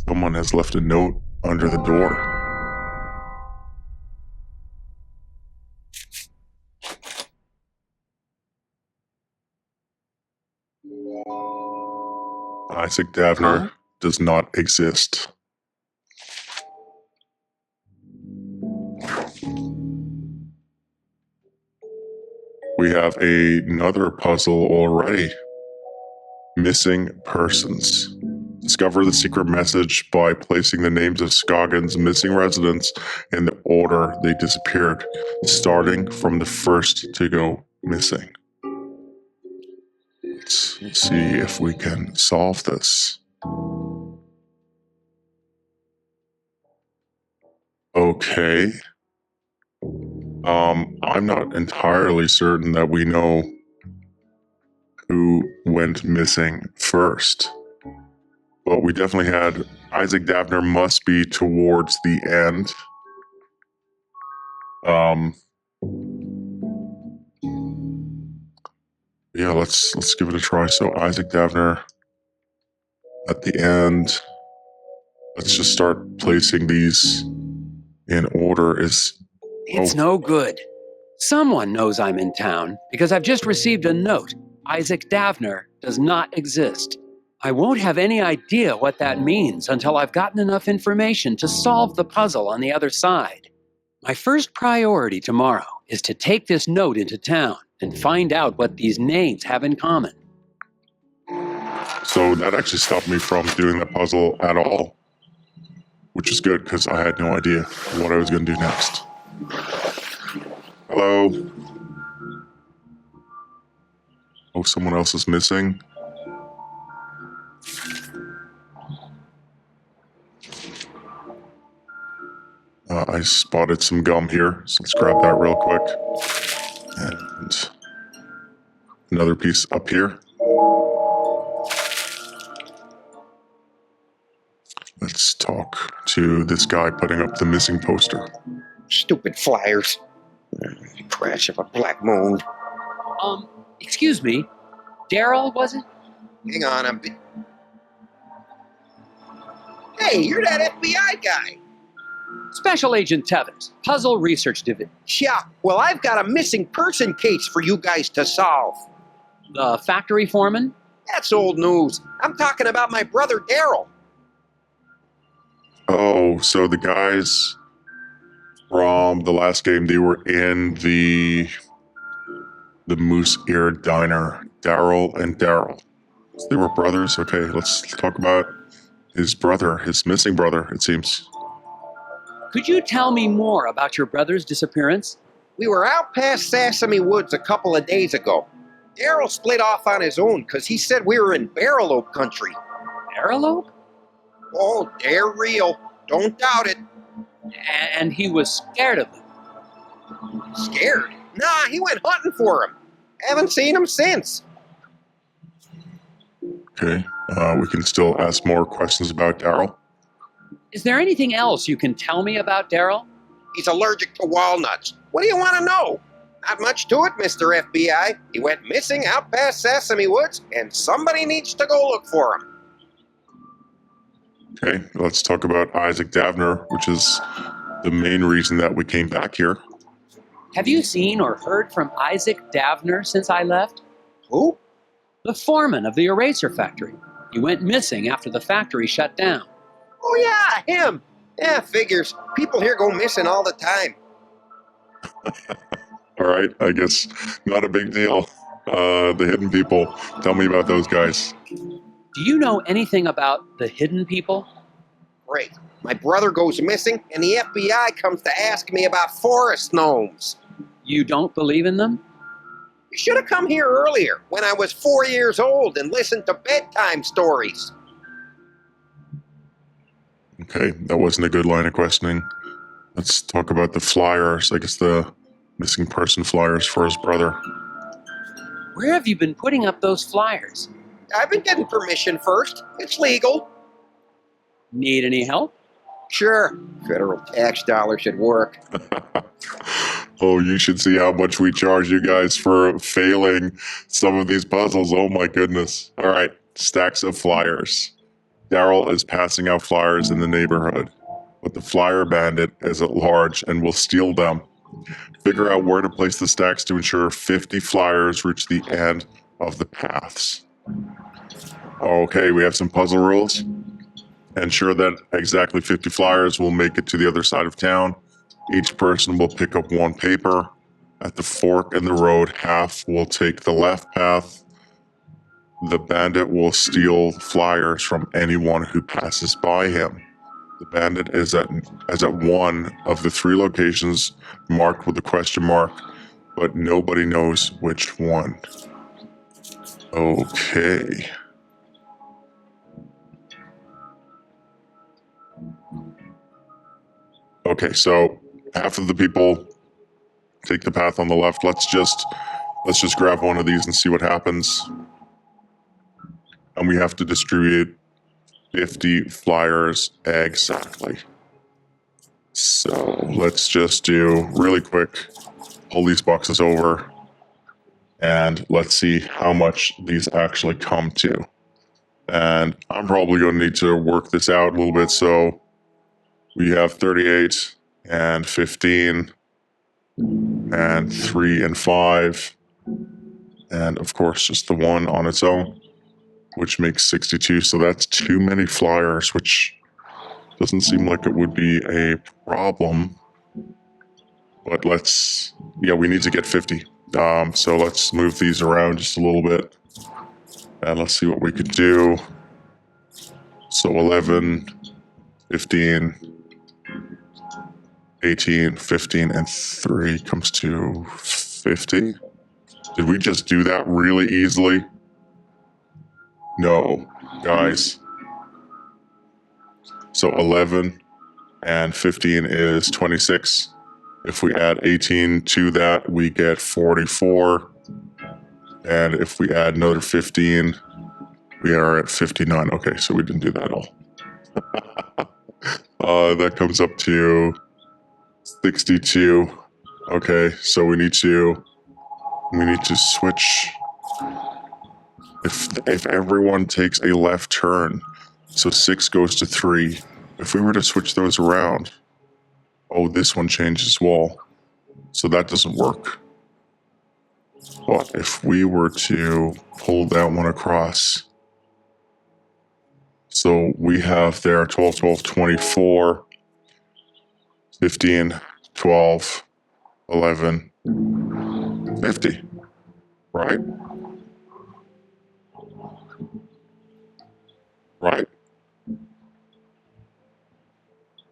Someone has left a note under the door. Isaac Davner does not exist. We have another puzzle already. Missing persons. Discover the secret message by placing the names of Scoggins' missing residents in the order they disappeared, starting from the first to go missing. Let's see if we can solve this. Okay. I'm not entirely certain that we know who went missing first. But we definitely had Isaac Davner must be towards the end. Yeah, let's give it a try. So Isaac Davner at the end. Let's just start placing these in order. It's no good. Someone knows I'm in town because I've just received a note. Isaac Davner does not exist. I won't have any idea what that means until I've gotten enough information to solve the puzzle on the other side. My first priority tomorrow is to take this note into town and find out what these names have in common. So that actually stopped me from doing the puzzle at all, which is good because I had no idea what I was going to do next. Hello? Oh, someone else is missing. I spotted some gum here, so let's grab that real quick. And another piece up here. Let's talk to this guy putting up the missing poster. Stupid flyers. Crash of a black moon. Excuse me. Daryl, was it? Hang on a bit. Hey, you're that FBI guy. Special Agent Tethers, Puzzle Research Division. Yeah, well, I've got a missing person case for you guys to solve. The factory foreman? That's old news. I'm talking about my brother Daryl. Oh, so the guys from the last game, they were in the Moose Ear Diner. Daryl and Daryl. They were brothers. Okay, let's talk about his brother, his missing brother, it seems. Could you tell me more about your brother's disappearance? We were out past Sesame Woods a couple of days ago. Daryl split off on his own because he said we were in Barrel Oak country. Barrel Oak? Oh, they're real. Don't doubt it. And he was scared of them. Scared? Nah, he went hunting for him. Haven't seen him since. Okay, we can still ask more questions about Daryl. Is there anything else you can tell me about Daryl? He's allergic to walnuts. What do you want to know? Not much to it, Mr. FBI. He went missing out past Sesame Woods, and somebody needs to go look for him. Okay, let's talk about Isaac Davner, which is the main reason that we came back here. Have you seen or heard from Isaac Davner since I left? Who? The foreman of the eraser factory. He went missing after the factory shut down. Oh yeah, him. Yeah, figures. People here go missing all the time. All right, I guess not a big deal. The hidden people. Tell me about those guys. Do you know anything about the hidden people? Great. My brother goes missing, and the FBI comes to ask me about forest gnomes. You don't believe in them? You should have come here earlier, when I was 4 years old and listened to bedtime stories. Okay, that wasn't a good line of questioning. Let's talk about the flyers. I guess the missing person flyers for his brother. Where have you been putting up those flyers? I've been getting permission first. It's legal. Need any help? Sure, federal tax dollars should work. Oh, you should see how much we charge you guys for failing some of these puzzles. Oh my goodness. All right, stacks of flyers. Daryl is passing out flyers in the neighborhood, but the flyer bandit is at large and will steal them. Figure out where to place the stacks to ensure 50 flyers reach the end of the paths. Okay, we have some puzzle rules. Ensure that exactly 50 flyers will make it to the other side of town. Each person will pick up one paper. At the fork in the road, half will take the left path. The bandit will steal flyers from anyone who passes by him. The bandit is at one of the 3 locations marked with a question mark, but nobody knows which one. Okay. Okay, so half of the people take the path on the left. Let's just grab one of these and see what happens. And we have to distribute 50 flyers exactly. So let's just do really quick, pull these boxes over, and let's see how much these actually come to. And I'm probably going to need to work this out a little bit. So we have 38 and 15 and 3 and 5. And of course, just the 1 on its own, which makes 62. So that's too many flyers, which doesn't seem like it would be a problem. But we need to get 50. So let's move these around just a little bit. And let's see what we could do. So 11, 15, 18, 15, and 3 comes to 50. Did we just do that really easily? No, guys. So 11 and 15 is 26. If we add 18 to that, we get 44. And if we add another 15, we are at 59. Okay, so we didn't do that at all. That comes up to 62. Okay, so we need to switch. If everyone takes a left turn, so 6 goes to 3. If we were to switch those around, oh, this one changes wall, so that doesn't work. But if we were to pull that one across, so we have there 12, 12, 24, 15, 12, 11, 50, right? Right?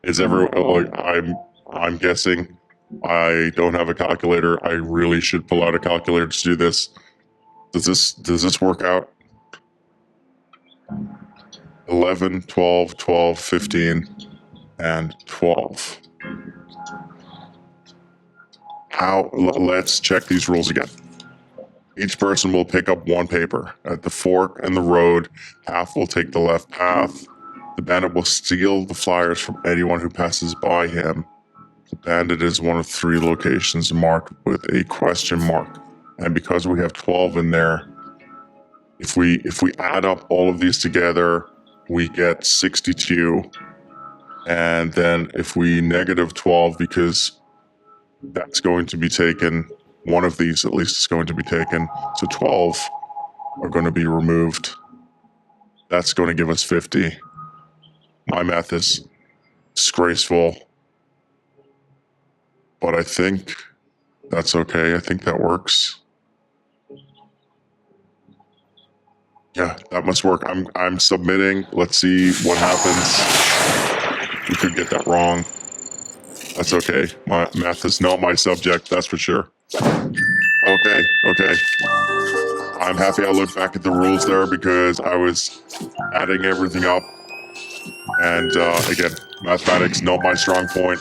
Is everyone, I'm guessing. I don't have a calculator. I really should pull out a calculator to do this. Does this work out? 11, 12, 12, 15, and 12. Let's check these rules again. Each person will pick up one paper. At the fork in the road, half will take the left path. The bandit will steal the flyers from anyone who passes by him. The bandit is one of 3 locations marked with a question mark. And because we have 12 in there, if we add up all of these together, we get 62. And then if we negative 12, because that's going to be taken, one of these at least is going to be taken, so 12 are going to be removed. That's going to give us 50. My math is disgraceful, but I think that's okay. I think that works. Yeah, that must work. I'm submitting. Let's see what happens. We could get that wrong. That's okay. My math is not my subject, that's for sure. Okay. I'm happy I looked back at the rules there because I was adding everything up. And again, mathematics, not my strong point.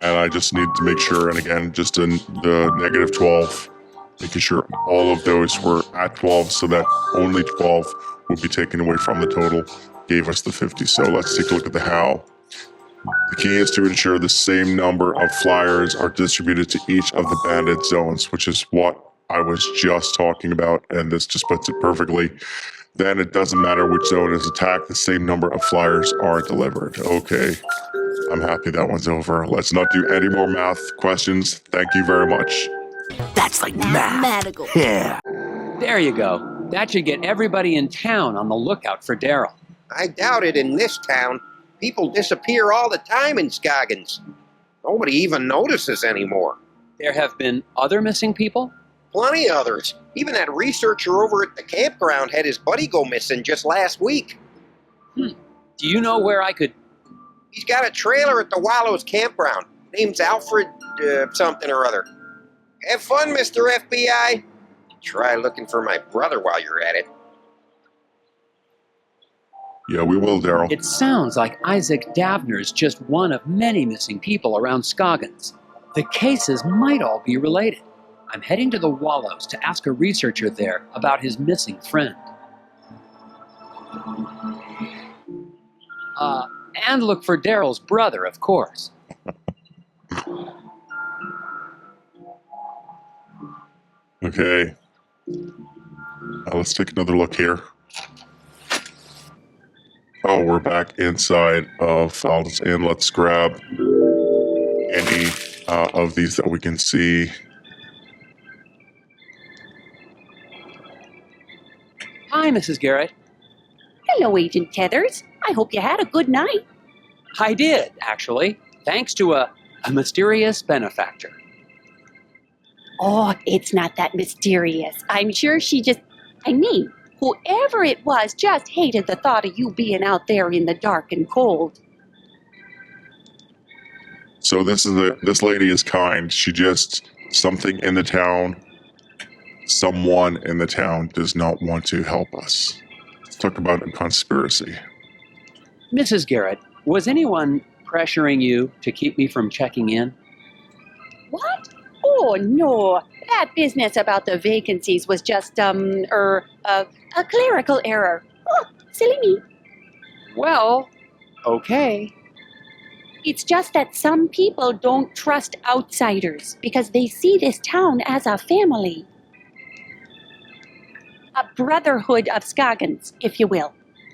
And I just need to make sure, and again, just in the negative 12, making sure all of those were at 12 so that only 12 would be taken away from the total, gave us the 50. So let's take a look at the how. The key is to ensure the same number of flyers are distributed to each of the banded zones, which is what I was just talking about, and this just puts it perfectly. Then it doesn't matter which zone is attacked, the same number of flyers are delivered. Okay, I'm happy that one's over. Let's not do any more math questions. Thank you very much. That's like mathematical. Yeah. There you go. That should get everybody in town on the lookout for Daryl. I doubt it in this town. People disappear all the time in Scoggins. Nobody even notices anymore. There have been other missing people? Plenty others. Even that researcher over at the campground had his buddy go missing just last week. Do you know where I could... He's got a trailer at the Wallows campground. Name's Alfred something or other. Have fun, Mr. FBI. Try looking for my brother while you're at it. Yeah, we will, Daryl. It sounds like Isaac Davner's just one of many missing people around Scoggins. The cases might all be related. I'm heading to the Wallows to ask a researcher there about his missing friend. And look for Daryl's brother, of course. Okay. Let's take another look here. Oh, we're back inside of Files, and let's grab any of these that we can see. Hi, Mrs. Garrett. Hello, Agent Tethers. I hope you had a good night. I did, actually, thanks to a mysterious benefactor. Oh, it's not that mysterious. I'm sure she just... whoever it was just hated the thought of you being out there in the dark and cold. So this lady is kind. She just, something in the town, someone in the town does not want to help us. Let's talk about a conspiracy. Mrs. Garrett, was anyone pressuring you to keep me from checking in? What? Oh, no. That business about the vacancies was just, a clerical error. Oh, silly me. Well, okay. It's just that some people don't trust outsiders because they see this town as a family. A brotherhood of Scoggins, if you will.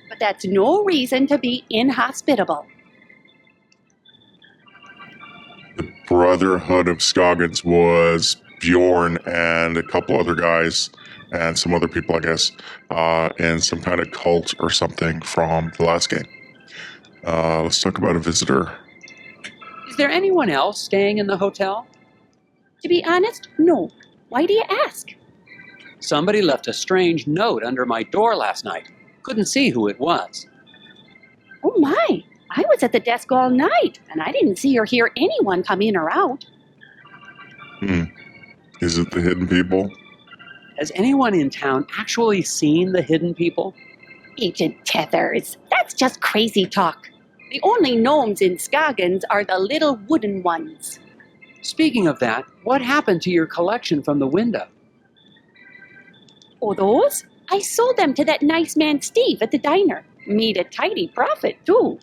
But that's no reason to be inhospitable. The Brotherhood of Scoggins was Bjorn and a couple other guys and some other people, I guess, and some kind of cult or something from the last game. Let's talk about a visitor. Is there anyone else staying in the hotel? To be honest, no. Why do you ask? Somebody left a strange note under my door last night. Couldn't see who it was. Oh my, I was at the desk all night, and I didn't see or hear anyone come in or out. Is it the hidden people? Has anyone in town actually seen the hidden people? Agent Tethers, that's just crazy talk. The only gnomes in Scoggins are the little wooden ones. Speaking of that, what happened to your collection from the window? Oh, those? I sold them to that nice man Steve at the diner. Made a tidy profit, too.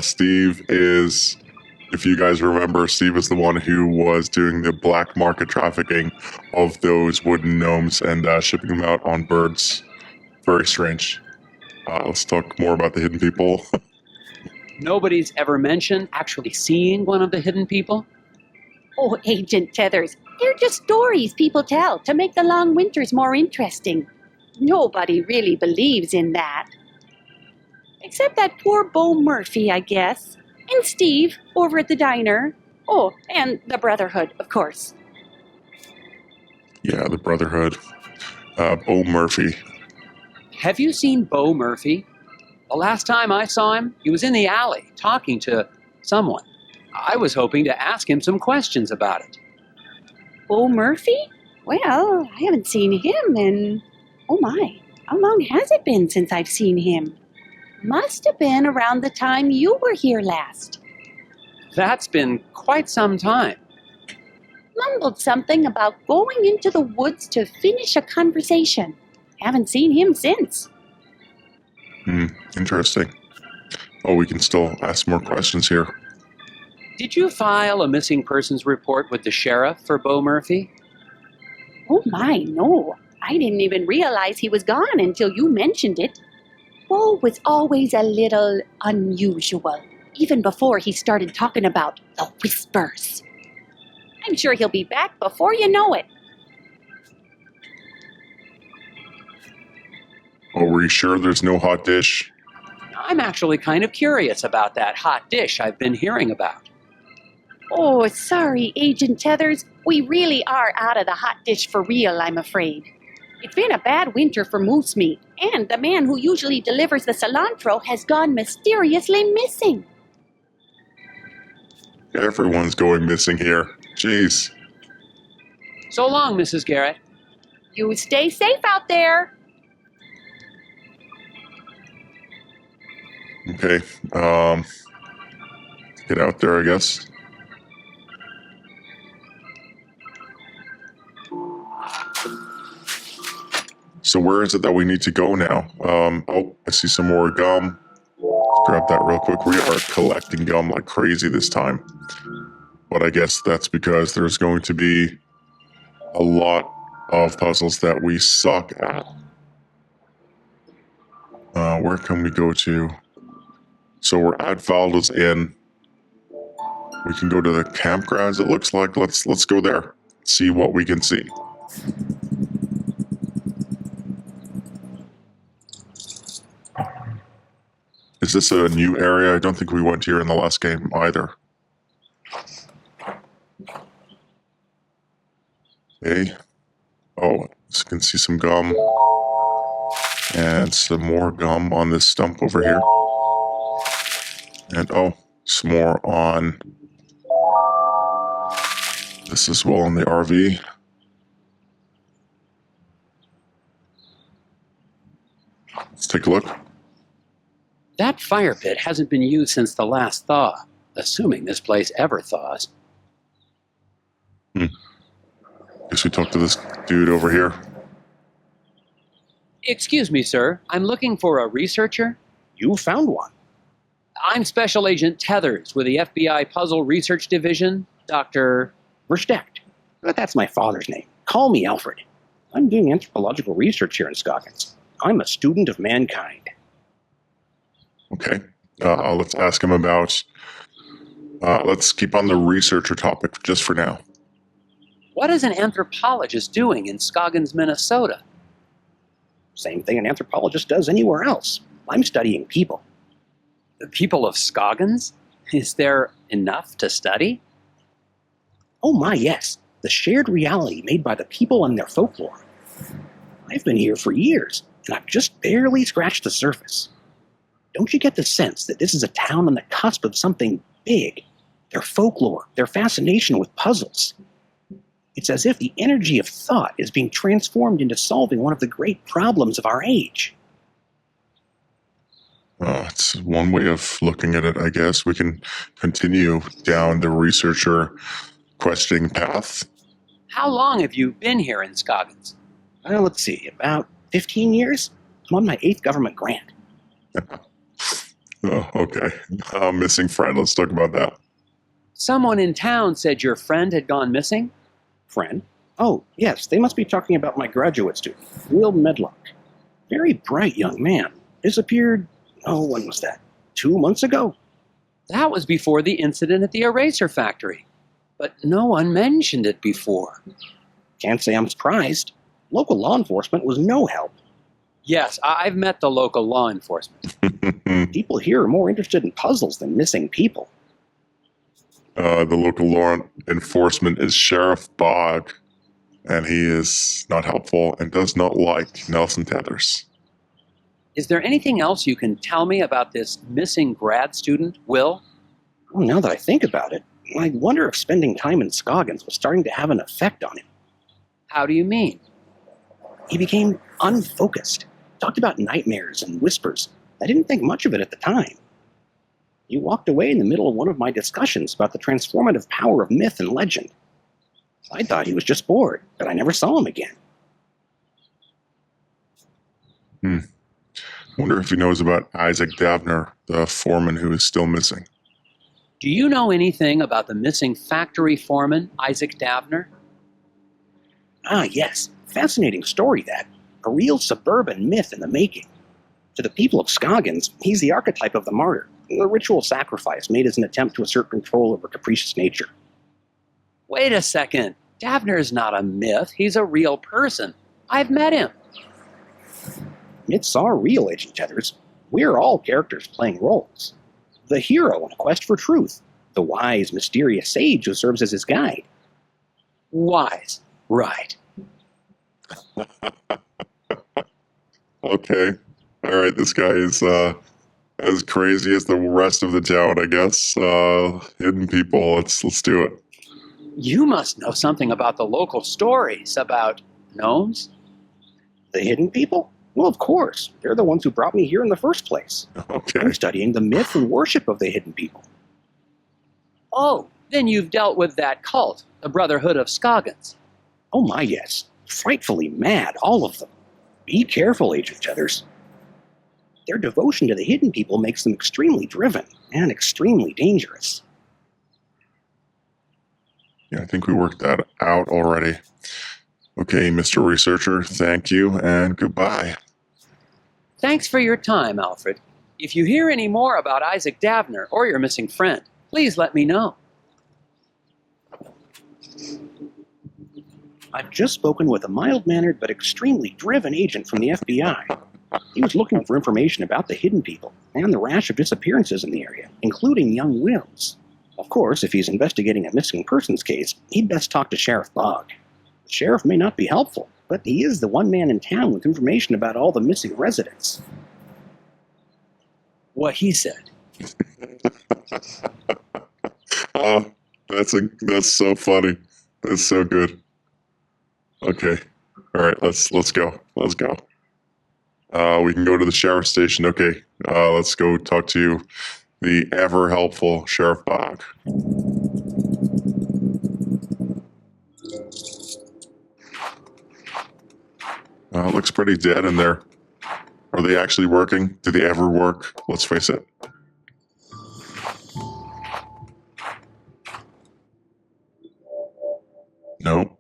Steve is, if you guys remember, Steve is the one who was doing the black market trafficking of those wooden gnomes and shipping them out on birds. Very strange. Let's talk more about the hidden people. Nobody's ever mentioned actually seeing one of the hidden people? Oh, Agent Tethers, they're just stories people tell to make the long winters more interesting. Nobody really believes in that. Except that poor Bo Murphy, I guess. And Steve, over at the diner. Oh, and the Brotherhood, of course. Yeah, the Brotherhood. Bo Murphy. Have you seen Bo Murphy? The last time I saw him, he was in the alley talking to someone. I was hoping to ask him some questions about it. Bo Murphy? Well, I haven't seen him in... Oh my, how long has it been since I've seen him? Must have been around the time you were here last. That's been quite some time. Mumbled something about going into the woods to finish a conversation. Haven't seen him since. Interesting. Oh, we can still ask more questions here. Did you file a missing persons report with the sheriff for Bo Murphy? Oh my, no. I didn't even realize he was gone until you mentioned it. Bo was always a little unusual, even before he started talking about the whispers. I'm sure he'll be back before you know it. Oh, were you sure there's no hot dish? I'm actually kind of curious about that hot dish I've been hearing about. Oh, sorry, Agent Tethers. We really are out of the hot dish for real, I'm afraid. It's been a bad winter for moose meat, and the man who usually delivers the cilantro has gone mysteriously missing. Everyone's going missing here. Jeez. So long, Mrs. Garrett. You stay safe out there. Okay. Get out there, I guess. So where is it that we need to go now? Oh, I see some more gum. Let's grab that real quick. We are collecting gum like crazy this time. But I guess that's because there's going to be a lot of puzzles that we suck at. Where can we go to? So we're at Valdo's Inn. We can go to the campgrounds, it looks like. Let's go there. See what we can see. Is this a new area? I don't think we went here in the last game either. Okay. Oh, you can see some gum. And some more gum on this stump over here. And oh, some more on this as well in the RV. Let's take a look. That fire pit hasn't been used since the last thaw, assuming this place ever thaws. Guess we talk to this dude over here. Excuse me, sir. I'm looking for a researcher. You found one. I'm Special Agent Tethers with the FBI Puzzle Research Division, Dr. Versteckt. That's my father's name. Call me Alfred. I'm doing anthropological research here in Scoggins. I'm a student of mankind. Okay. Let's ask him about... let's keep on the researcher topic just for now. What is an anthropologist doing in Scoggins, Minnesota? Same thing an anthropologist does anywhere else. I'm studying people. The people of Scoggins? Is there enough to study? Oh my, yes. The shared reality made by the people and their folklore. I've been here for years, and I've just barely scratched the surface. Don't you get the sense that this is a town on the cusp of something big? Their folklore, their fascination with puzzles. It's as if the energy of thought is being transformed into solving one of the great problems of our age. It's one way of looking at it, I guess. We can continue down the researcher questioning path. How long have you been here in Scoggins? Let's see, about 15 years? I'm on my 8th government grant. Oh, okay. Missing friend. Let's talk about that. Someone in town said your friend had gone missing? Friend? Oh, yes, they must be talking about my graduate student, Will Medlock. Very bright young man. Disappeared, when was that? 2 months ago? That was before the incident at the eraser factory. But no one mentioned it before. Can't say I'm surprised. Local law enforcement was no help. Yes, I've met the local law enforcement. People here are more interested in puzzles than missing people. The local law enforcement is Sheriff Bog, and he is not helpful and does not like Nelson Tethers. Is there anything else you can tell me about this missing grad student, Will? Well, now that I think about it, I wonder if spending time in Scoggins was starting to have an effect on him. How do you mean? He became unfocused, talked about nightmares and whispers. I didn't think much of it at the time. He walked away in the middle of one of my discussions about the transformative power of myth and legend. I thought he was just bored, but I never saw him again. Wonder if he knows about Isaac Davner, the foreman who is still missing. Do you know anything about the missing factory foreman, Isaac Davner? Ah, yes. Fascinating story, that. A real suburban myth in the making. To the people of Scoggins, he's the archetype of the martyr, the ritual sacrifice made as an attempt to assert control over capricious nature. Wait a second. Davner's not a myth. He's a real person. I've met him. Myths are real, Agent Tethers. We're all characters playing roles. The hero on a quest for truth, the wise, mysterious sage who serves as his guide. Wise. Right. Okay. All right, this guy is as crazy as the rest of the town, I guess. Hidden people. Let's do it. You must know something about the local stories about gnomes? The hidden people? Well, of course. They're the ones who brought me here in the first place. Okay. I'm studying the myth and worship of the hidden people. Oh, then you've dealt with that cult, the Brotherhood of Scoggins. Oh my, yes. Frightfully mad, all of them. Be careful, Agent Tethers. Their devotion to the hidden people makes them extremely driven and extremely dangerous. Yeah, I think we worked that out already. Okay, Mr. Researcher, thank you and goodbye. Thanks for your time, Alfred. If you hear any more about Isaac Davner or your missing friend, please let me know. I've just spoken with a mild-mannered but extremely driven agent from the FBI. He was looking for information about the hidden people and the rash of disappearances in the area, including young Wills. Of course, if he's investigating a missing persons case, he'd best talk to Sheriff Bogg. The sheriff may not be helpful, but he is the one man in town with information about all the missing residents. What he said. Oh, that's so funny. That's so good. Okay. All right, let's go. Let's go. We can go to the sheriff's station. Okay. Let's go talk to the ever helpful Sheriff Bogg. It looks pretty dead in there. Are they actually working? Do they ever work? Let's face it. No.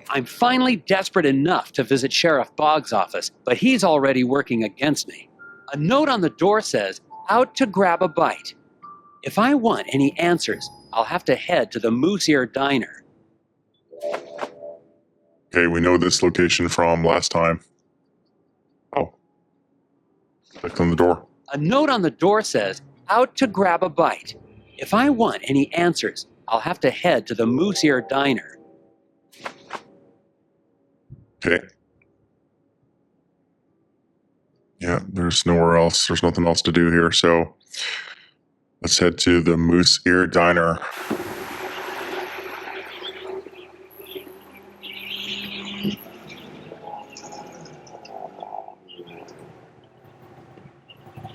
I'm finally desperate enough to visit Sheriff Bogg's office, but he's already working against me. A note on the door says, "Out to grab a bite." If I want any answers, I'll have to head to the Moose Ear Diner. Okay, we know this location from last time. Oh. Click on the door. A note on the door says, "Out to grab a bite." If I want any answers, I'll have to head to the Moose Ear Diner. Okay. Yeah, there's nowhere else. There's nothing else to do here, so let's head to the Moose Ear Diner.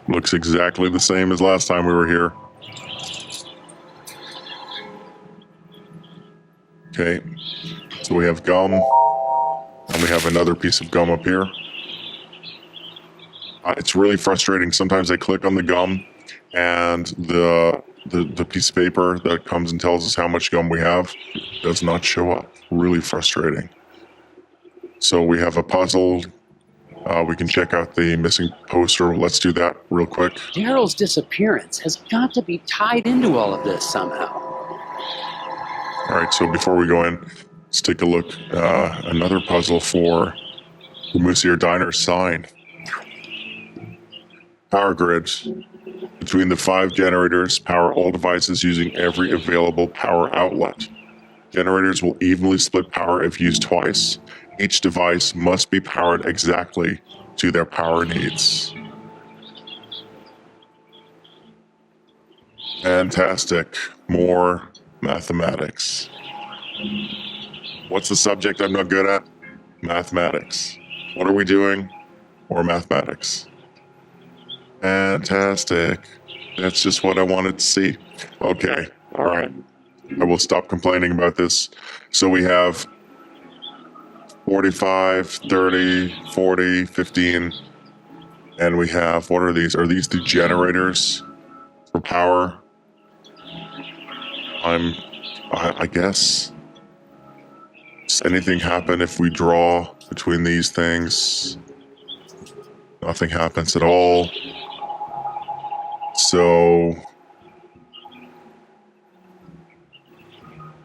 Looks exactly the same as last time we were here. Okay, so we have gum, and we have another piece of gum up here. It's really frustrating. Sometimes I click on the gum, and the piece of paper that comes and tells us how much gum we have does not show up. Really frustrating. So we have a puzzle. We can check out the missing poster. Let's do that real quick. Daryl's disappearance has got to be tied into all of this somehow. All right, so before we go in, let's take a look. Another puzzle for the Moose Ear Diner sign. Power grids. Between the 5 generators, power all devices using every available power outlet. Generators will evenly split power if used twice. Each device must be powered exactly to their power needs. Fantastic. More mathematics. What's the subject I'm not good at? Mathematics. What are we doing? More mathematics. Fantastic. That's just what I wanted to see. Okay. All right. I will stop complaining about this. So we have 45, 30, 40, 15. And we have, what are these? Are these the generators for power? I guess. Does anything happen if we draw between these things? Nothing happens at all. So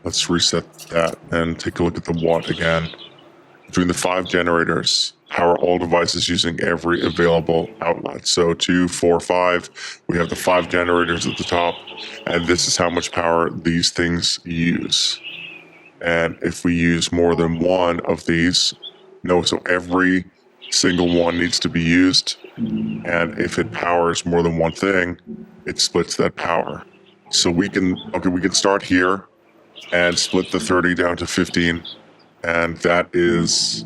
let's reset that and take a look at the watt again. Between the 5 generators, power all devices using every available outlet. So 2, 4, 5, we have the 5 generators at the top, and this is how much power these things use. And if we use more than one of these, so every single one needs to be used, and if it powers more than one thing, it splits that power. So we can start here and split the 30 down to 15. And that is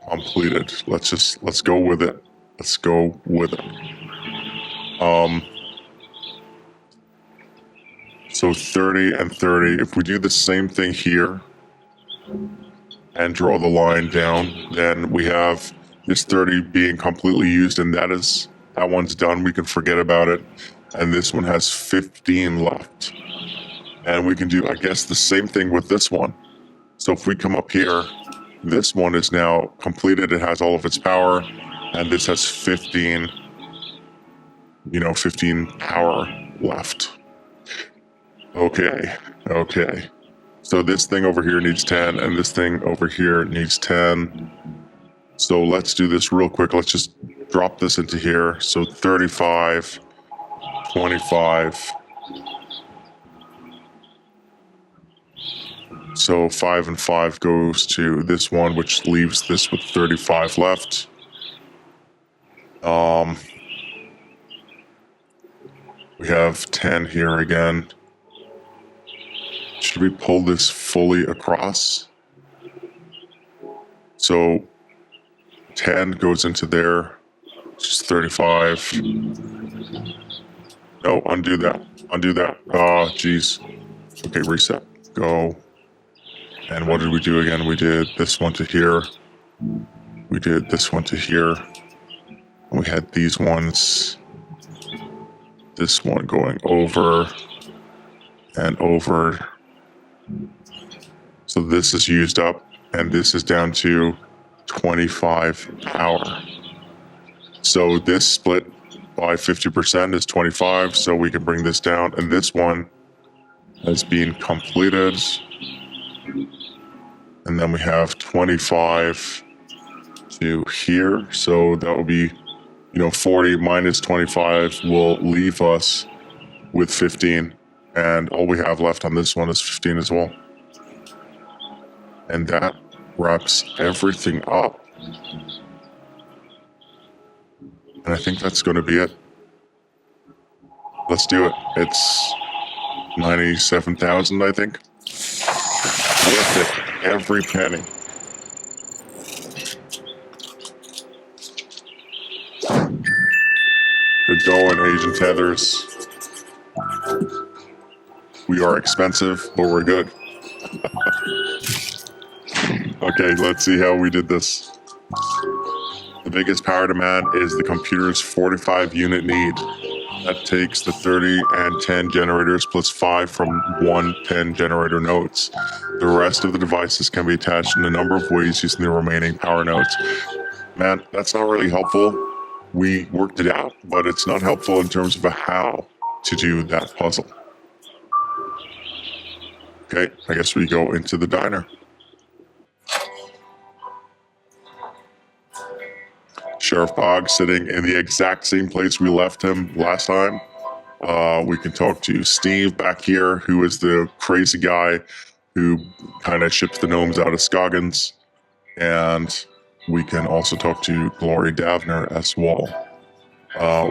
completed. Let's go with it. Let's go with it. So 30 and 30. If we do the same thing here and draw the line down, then we have this 30 being completely used, and that one's done. We can forget about it. And this one has 15 left. And we can do, I guess, the same thing with this one. So if we come up here, this one is now completed. It has all of its power, and this has 15 power left. Okay. So this thing over here needs 10, and this thing over here needs 10. So let's do this real quick. Let's just drop this into here. So 35, 25. So 5 and 5 goes to this one, which leaves this with 35 left. We have 10 here again. Should we pull this fully across? So 10 goes into there, which is 35. No, undo that. Oh, geez. Okay, reset. Go. And what did we do again? We did this one to here. We did this one to here. We had these ones. This one going over and over. So this is used up, and this is down to 25 power. So this split by 50% is 25, so we can bring this down, and this one has been completed. And then we have 25 to here. So that would be, 40 minus 25 will leave us with 15. And all we have left on this one is 15 as well. And that wraps everything up. And I think that's going to be it. Let's do it. It's 97,000, I think. Worth it. Every penny. Good going, Agent Tethers. We are expensive, but we're good. Okay, let's see how we did this. The biggest power demand is the computer's 45 unit need. That takes the 30 and 10 generators plus 5 from 1 10 generator nodes. The rest of the devices can be attached in a number of ways using the remaining power nodes. Man, that's not really helpful. We worked it out, but it's not helpful in terms of how to do that puzzle. Okay, I guess we go into the diner. Sheriff Boggs sitting in the exact same place we left him last time. We can talk to Steve back here, who is the crazy guy who kind of ships the gnomes out of Scoggins. And we can also talk to Glory Davner as well.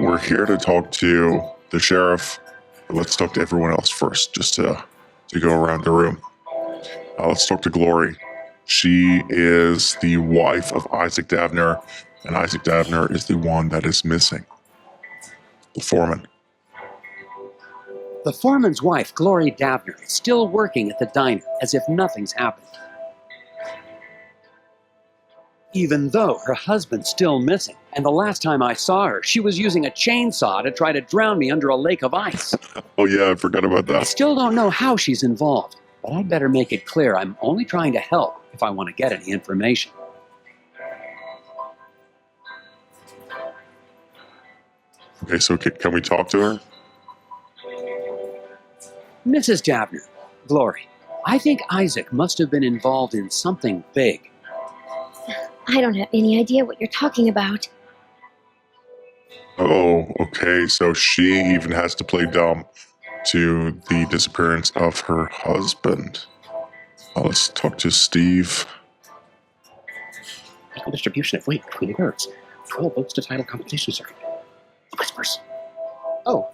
We're here to talk to the sheriff Let's talk to everyone else first, just to go around the room. Let's talk to Glory. She is the wife of Isaac Davner, and Isaac Davner is the one that is missing. The foreman. The foreman's wife, Glory Davner, is still working at the diner as if nothing's happened. Even though her husband's still missing, and the last time I saw her, she was using a chainsaw to try to drown me under a lake of ice. Oh yeah, I forgot about I that. still don't know how she's involved, but I'd better make it clear I'm only trying to help if I want to get any information. Okay, so can we talk to her? Mrs. Davner, Glory, I think Isaac must have been involved in something big. I don't have any idea what you're talking about. Oh, okay, so she even has to play dumb to the disappearance of her husband. Let's talk to Steve. Equal distribution of weight between the birds. 12 votes to title compensation circuit. Whispers. Oh,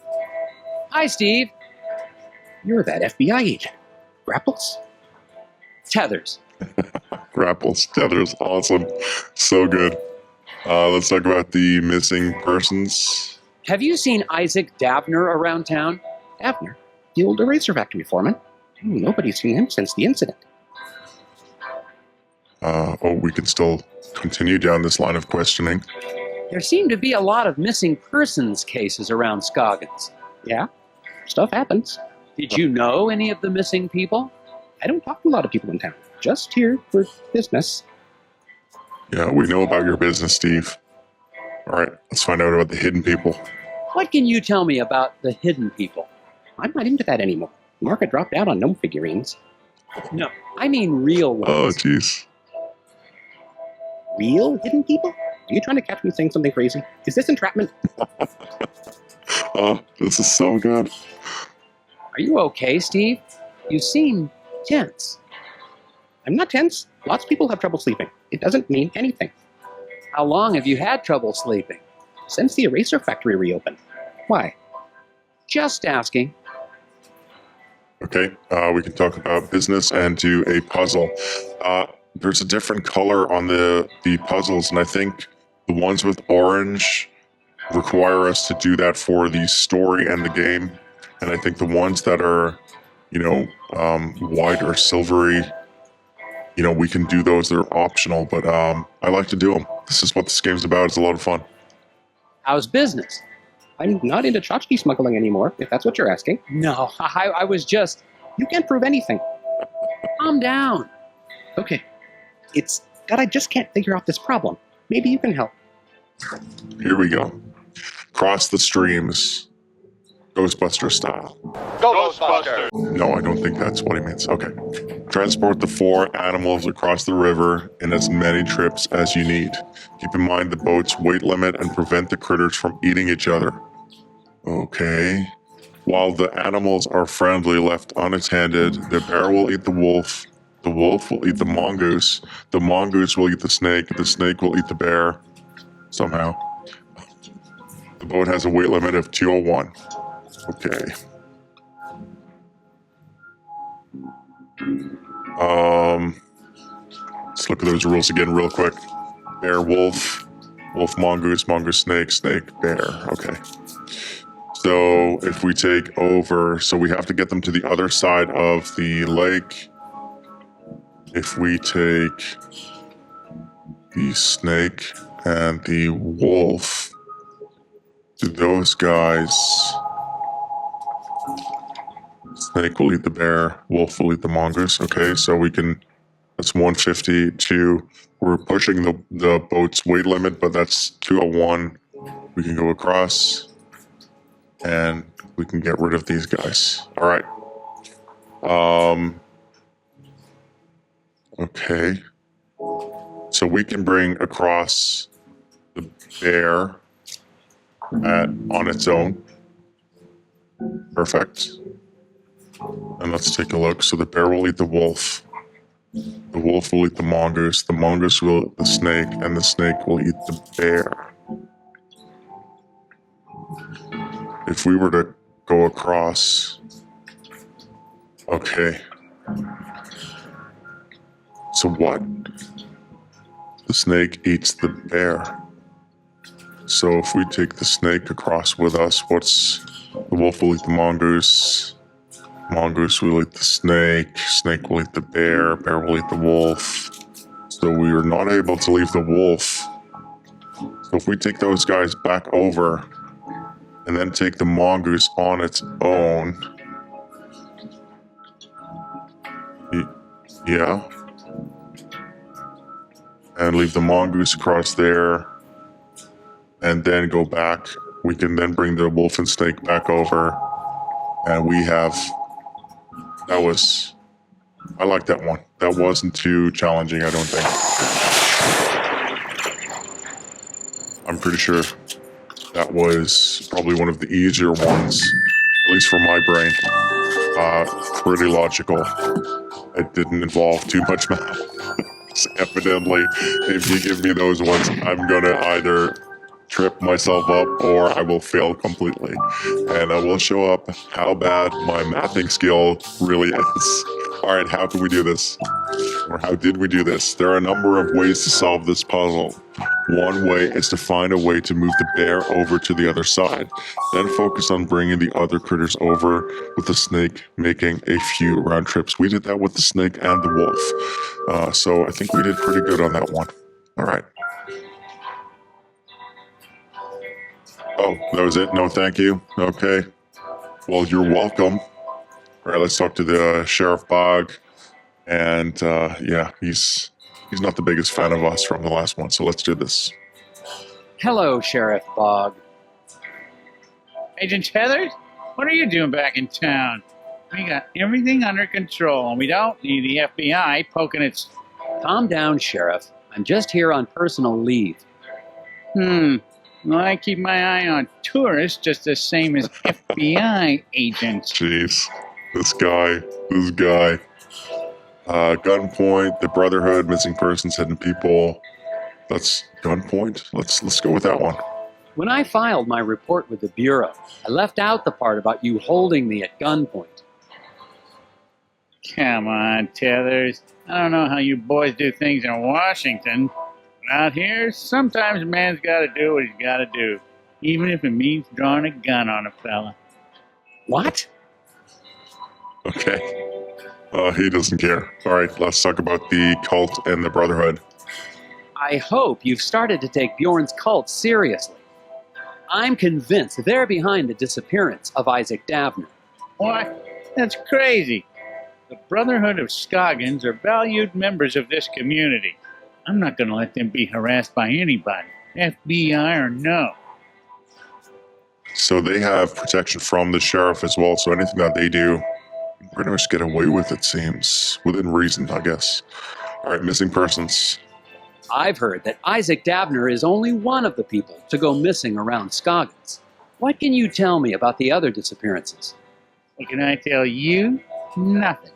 hi, Steve. You're that FBI agent. Grapples? Tethers. Grapples, Tethers, awesome. So good. Let's talk about the missing persons. Have you seen Isaac Davner around town? Davner, the old eraser factory foreman. Nobody's seen him since the incident. We can still continue down this line of questioning. There seem to be a lot of missing persons cases around Scoggins. Yeah, stuff happens. Did you know any of the missing people? I don't talk to a lot of people in town. Just here for business. Yeah, we know about your business, Steve. All right, let's find out about the hidden people. What can you tell me about the hidden people? I'm not into that anymore. Market dropped out on gnome figurines. No, I mean real ones. Oh, jeez. Real hidden people? Are you trying to catch me saying something crazy? Is this entrapment? Oh, this is so good. Are you okay, Steve? You seem tense. I'm not tense. Lots of people have trouble sleeping. It doesn't mean anything. How long have you had trouble sleeping? Since the eraser factory reopened. Why? Just asking. Okay, we can talk about business and do a puzzle. There's a different color on the puzzles, and I think the ones with orange require us to do that for the story and the game. And I think the ones that are, white or silvery, we can do those. They're optional, but I like to do them. This is what this game's about. It's a lot of fun. How's business? I'm not into tchotchke smuggling anymore, if that's what you're asking. No, I was just... You can't prove anything. Calm down. Okay. It's that I just can't figure out this problem. Maybe you can help. Here we go. Cross the streams. Ghostbuster style. Ghostbuster! No, I don't think that's what he means. Okay. Transport the 4 animals across the river in as many trips as you need. Keep in mind the boat's weight limit and prevent the critters from eating each other. Okay. While the animals are friendly left unattended, the bear will eat the wolf will eat the mongoose will eat the snake will eat the bear. Somehow. The boat has a weight limit of 201. Okay. Let's look at those rules again real quick. Bear, wolf, mongoose, snake, bear. Okay. So if we take over, so we have to get them to the other side of the lake. If we take the snake and the wolf to those guys, snake will eat the bear, wolf will eat the mongoose. Okay, so we can, that's 152. We're pushing the boat's weight limit, but that's 201. We can go across and we can get rid of these guys. All right. Okay. So we can bring across the bear on its own. Perfect. And let's take a look. So the bear will eat the wolf. The wolf will eat the mongoose will eat the snake, and the snake will eat the bear. If we were to go across. Okay. So what? The snake eats the bear. So if we take the snake across with us, the wolf will eat the mongoose. Mongoose will eat the snake. Snake will eat the bear. Bear will eat the wolf. So we are not able to leave the wolf. So if we take those guys back over and then take the mongoose on its own. Yeah. And leave the mongoose across there. And then go back. We can then bring the wolf and snake back over. And we have... I like that one. That wasn't too challenging, I don't think. I'm pretty sure that was probably one of the easier ones, at least for my brain. Pretty logical. It didn't involve too much math. So evidently, if you give me those ones, I'm gonna either trip myself up or I will fail completely. And I will show up how bad my mathing skill really is. All right, how can we do this? Or how did we do this? There are a number of ways to solve this puzzle. One way is to find a way to move the bear over to the other side. Then focus on bringing the other critters over with the snake making a few round trips. We did that with the snake and the wolf. So I think we did pretty good on that one. All right. Oh, that was it? No, thank you. Okay. Well, you're welcome. All right, let's talk to the Sheriff Bog. And yeah, he's not the biggest fan of us from the last one, so let's do this. Hello, Sheriff Bog. Agent Tethers, what are you doing back in town? We got everything under control, and we don't need the FBI poking its... Calm down, Sheriff. I'm just here on personal leave. Well, I keep my eye on tourists just the same as FBI agents. Jeez, this guy. Gunpoint, the Brotherhood, missing persons, hidden people. That's gunpoint. Let's go with that one. When I filed my report with the Bureau, I left out the part about you holding me at gunpoint. Come on, Tethers. I don't know how you boys do things in Washington, but out here, sometimes a man's got to do what he's got to do, even if it means drawing a gun on a fella. What? Okay. He doesn't care. All right, let's talk about the cult and the Brotherhood. I hope you've started to take Bjorn's cult seriously. I'm convinced they're behind the disappearance of Isaac Davner. What? That's crazy. The Brotherhood of Scoggins are valued members of this community. I'm not going to let them be harassed by anybody, FBI or no. So they have protection from the sheriff as well, so anything that they do, pretty much get away with, it seems. Within reason, I guess. All right, missing persons. I've heard that Isaac Davner is only one of the people to go missing around Scoggins. What can you tell me about the other disappearances? What can I tell you? Nothing.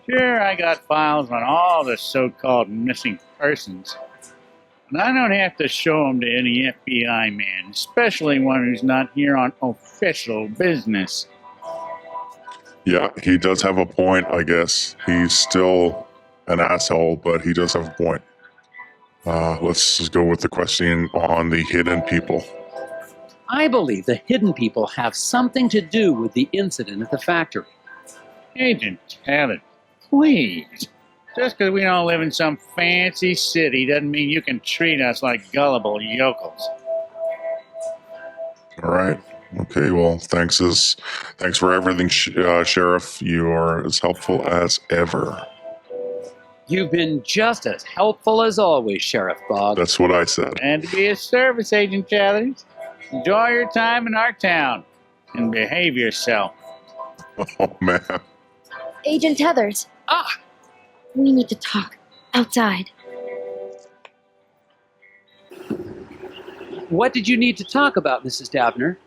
Sure, I got files on all the so-called missing persons. And I don't have to show them to any FBI man, especially one who's not here on official business. Yeah, he does have a point, I guess. He's still an asshole, but he does have a point. Let's just go with the question on the hidden people. I believe the hidden people have something to do with the incident at the factory. Agent Telltale, please. Just because we don't live in some fancy city doesn't mean you can treat us like gullible yokels. All right. Okay, well, thanks for everything, Sheriff. You are as helpful as ever. You've been just as helpful as always, Sheriff Bog. That's what I said. And to be of service, Agent Tethers. Enjoy your time in our town and behave yourself. Oh, man. Agent Tethers. Ah! We need to talk. Outside. What did you need to talk about, Mrs. Davner?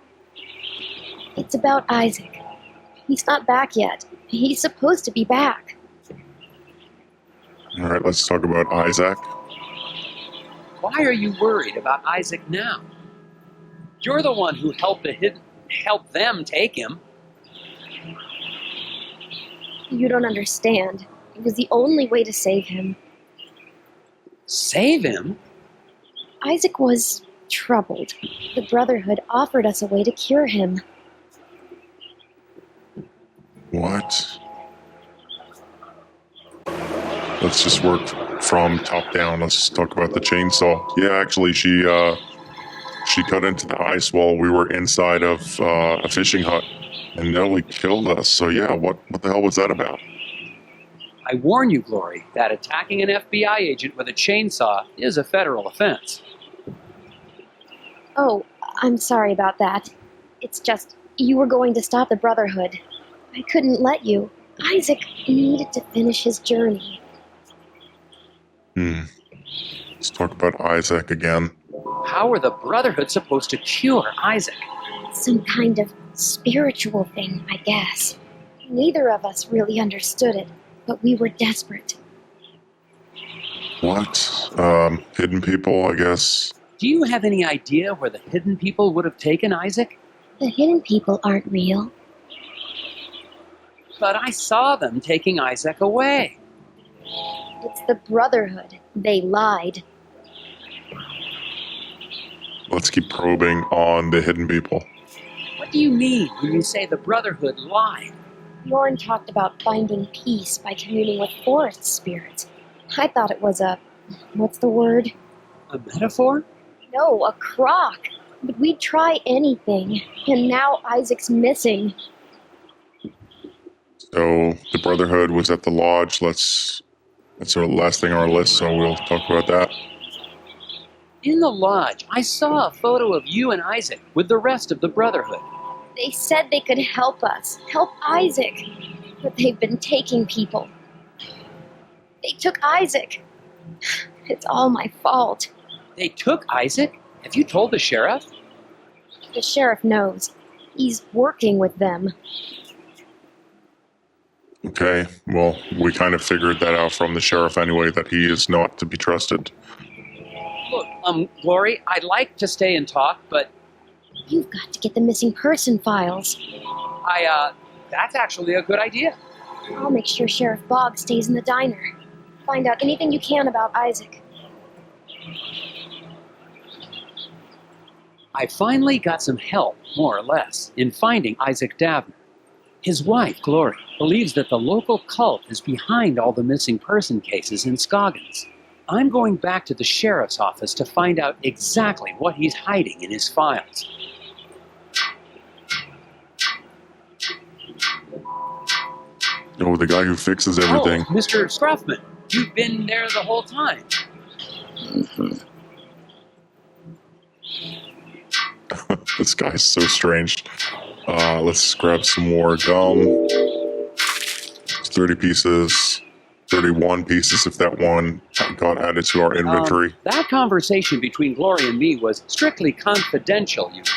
It's about Isaac. He's not back yet. He's supposed to be back. All right, let's talk about Isaac. Why are you worried about Isaac now? You're the one who helped the hidden help them take him. You don't understand. It was the only way to save him. Save him? Isaac was troubled. The Brotherhood offered us a way to cure him. What? Let's just work from top down. Let's talk about the chainsaw. Yeah, actually, she cut into the ice while we were inside of a fishing hut and nearly killed us. So yeah, what the hell was that about? I warn you, Glory, that attacking an FBI agent with a chainsaw is a federal offense. Oh, I'm sorry about that. It's just, you were going to stop the Brotherhood. I couldn't let you. Isaac needed to finish his journey. Let's talk about Isaac again. How are the Brotherhood supposed to cure Isaac? Some kind of spiritual thing, I guess. Neither of us really understood it, but we were desperate. What? Hidden people, I guess. Do you have any idea where the hidden people would have taken Isaac? The hidden people aren't real. But I saw them taking Isaac away. It's the Brotherhood. They lied. Let's keep probing on the hidden people. What do you mean when you say the Brotherhood lied? Bjorn talked about finding peace by communing with forest spirits. I thought it was what's the word? A metaphor? No, a crock. But we'd try anything, and now Isaac's missing. So the Brotherhood was at the lodge. That's our last thing on our list, so we'll talk about that. In the lodge, I saw a photo of you and Isaac with the rest of the Brotherhood. They said they could help us, help Isaac, but they've been taking people. They took Isaac. It's all my fault. They took Isaac? Have you told the sheriff? The sheriff knows. He's working with them. Okay, well, we kind of figured that out from the sheriff anyway, that he is not to be trusted. Look, Glory, I'd like to stay and talk, but You've got to get the missing person files. that's actually a good idea. I'll make sure Sheriff Bogg stays in the diner. Find out anything you can about Isaac. I finally got some help, more or less, in finding Isaac Davner. His wife, Glory, believes that the local cult is behind all the missing person cases in Scoggins. I'm going back to the sheriff's office to find out exactly what he's hiding in his files. Oh, the guy who fixes everything. Oh, Mr. Scruffman, you've been there the whole time. This guy's so strange. Let's grab some more gum. 30 pieces. 31 pieces if that one got added to our inventory. That conversation between Glory and me was strictly confidential, you know.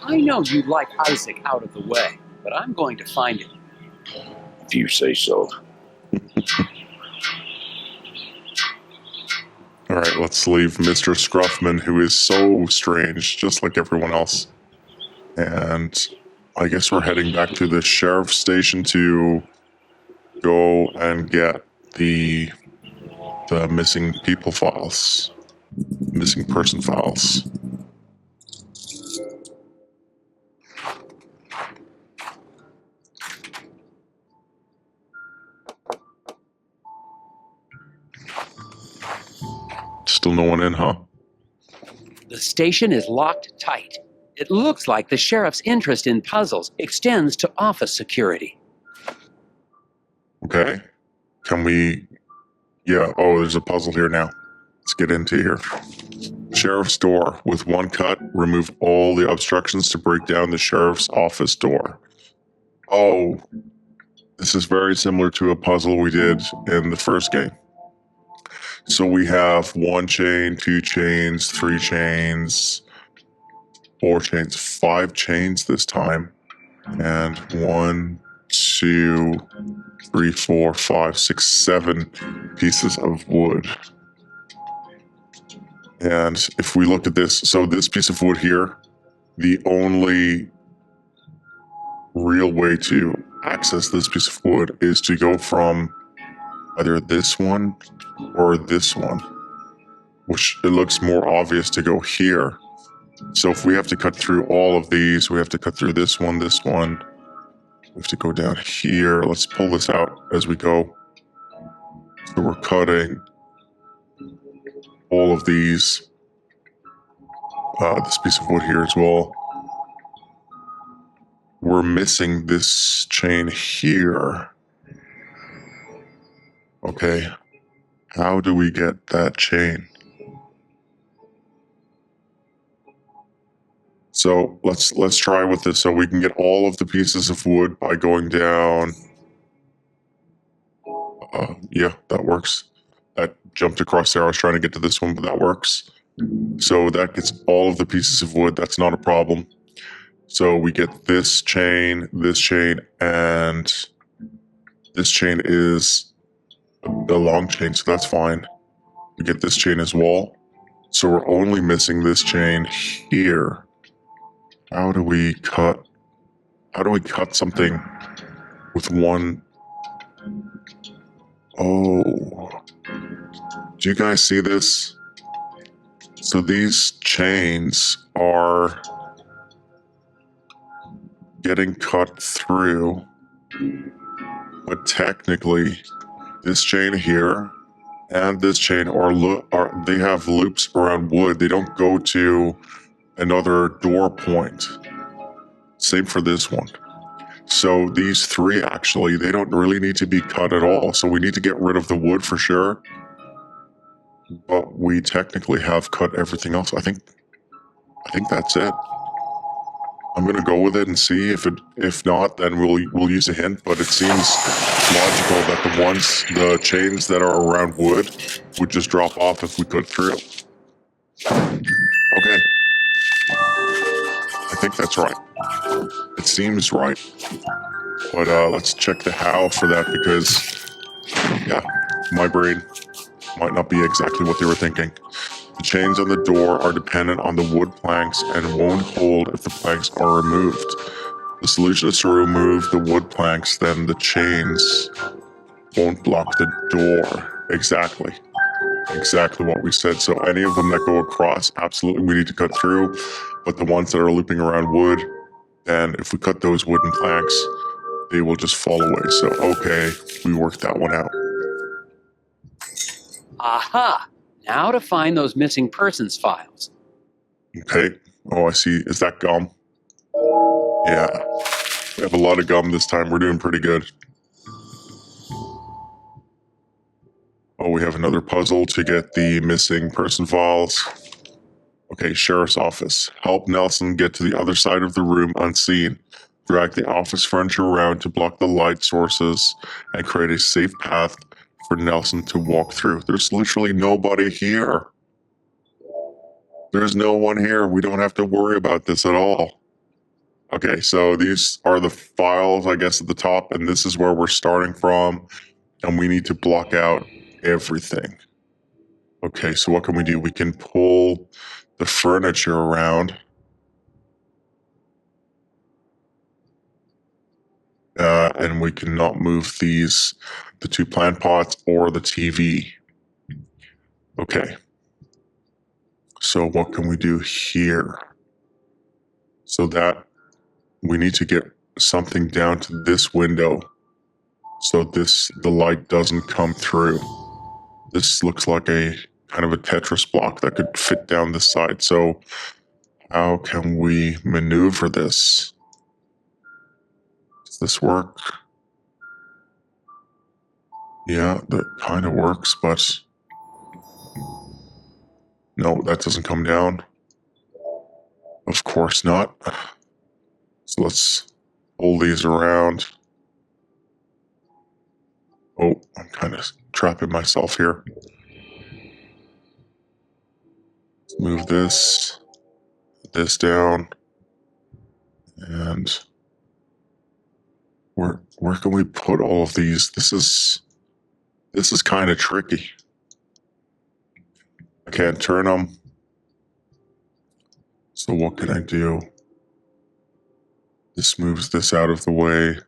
I know you'd like Isaac out of the way, but I'm going to find him. If you say so. All right, let's leave Mr. Scruffman, who is so strange, just like everyone else. And I guess we're heading back to the sheriff's station to go and get the missing people files, missing person files. Still no one in, huh? The station is locked tight. It looks like the sheriff's interest in puzzles extends to office security. Okay. Can we... Yeah, oh, there's a puzzle here now. Let's get into here. Sheriff's door. With one cut, remove all the obstructions to break down the sheriff's office door. Oh, this is very similar to a puzzle we did in the first game. So we have 1 chain, 2 chains, 3 chains, 4 chains, 5 chains this time. And 1, 2, 3, 4, 5, 6, 7 pieces of wood. And if we look at this, so this piece of wood here, the only real way to access this piece of wood is to go from either this one or this one, which it looks more obvious to go here. So if we have to cut through all of these, we have to cut through this one, we have to go down here. Let's pull this out as we go. So we're cutting all of these, this piece of wood here as well. We're missing this chain here. Okay, how do we get that chain? So let's try with this. So we can get all of the pieces of wood by going down. Yeah, that works. That jumped across there. I was trying to get to this one, but that works. So that gets all of the pieces of wood. That's not a problem. So we get this chain, and this chain is a long chain, so that's fine. We get this chain as well. So we're only missing this chain here. How do we cut something with one? Oh, do you guys see this? So these chains are getting cut through, but technically this chain here and this chain they have loops around wood. They don't go to another door point. Same for this one. So these three actually, they don't really need to be cut at all. So we need to get rid of the wood for sure. But we technically have cut everything else. I think that's it. I'm gonna go with it and see if not, then we'll use a hint. But it seems logical that the chains that are around wood would just drop off if we cut through. Okay, I think that's right. It seems right. But let's check the how for that, because yeah, my brain might not be exactly what they were thinking. The chains on the door are dependent on the wood planks and won't hold if the planks are removed. The solution is to remove the wood planks, then the chains won't block the door. Exactly what we said. So any of them that go across, absolutely we need to cut through. But the ones that are looping around wood, then if we cut those wooden planks, they will just fall away. So okay, we worked that one out. Aha! Now to find those missing persons files. Okay. Oh, I see. Is that gum? Yeah. We have a lot of gum this time. We're doing pretty good. Oh, we have another puzzle to get the missing person files. Okay, sheriff's office. Help Nelson get to the other side of the room unseen. Drag the office furniture around to block the light sources and create a safe path for Nelson to walk through. There's literally nobody here. There's no one here. We don't have to worry about this at all. Okay, so these are the files, I guess, at the top, and this is where we're starting from, and we need to block out everything. Okay, so what can we do? We can pull the furniture around. And we cannot move the two plant pots or the TV. Okay. So what can we do here? So that we need to get something down to this window so the light doesn't come through. This looks like a kind of a Tetris block that could fit down this side. So how can we maneuver this? Does this work? Yeah, that kind of works, but no, that doesn't come down. Of course not. So let's pull these around. Oh, I'm kind of trapping myself here. Let's move this down, and Where can we put all of these? This is kind of tricky. I can't turn them. So what can I do? This moves this out of the way.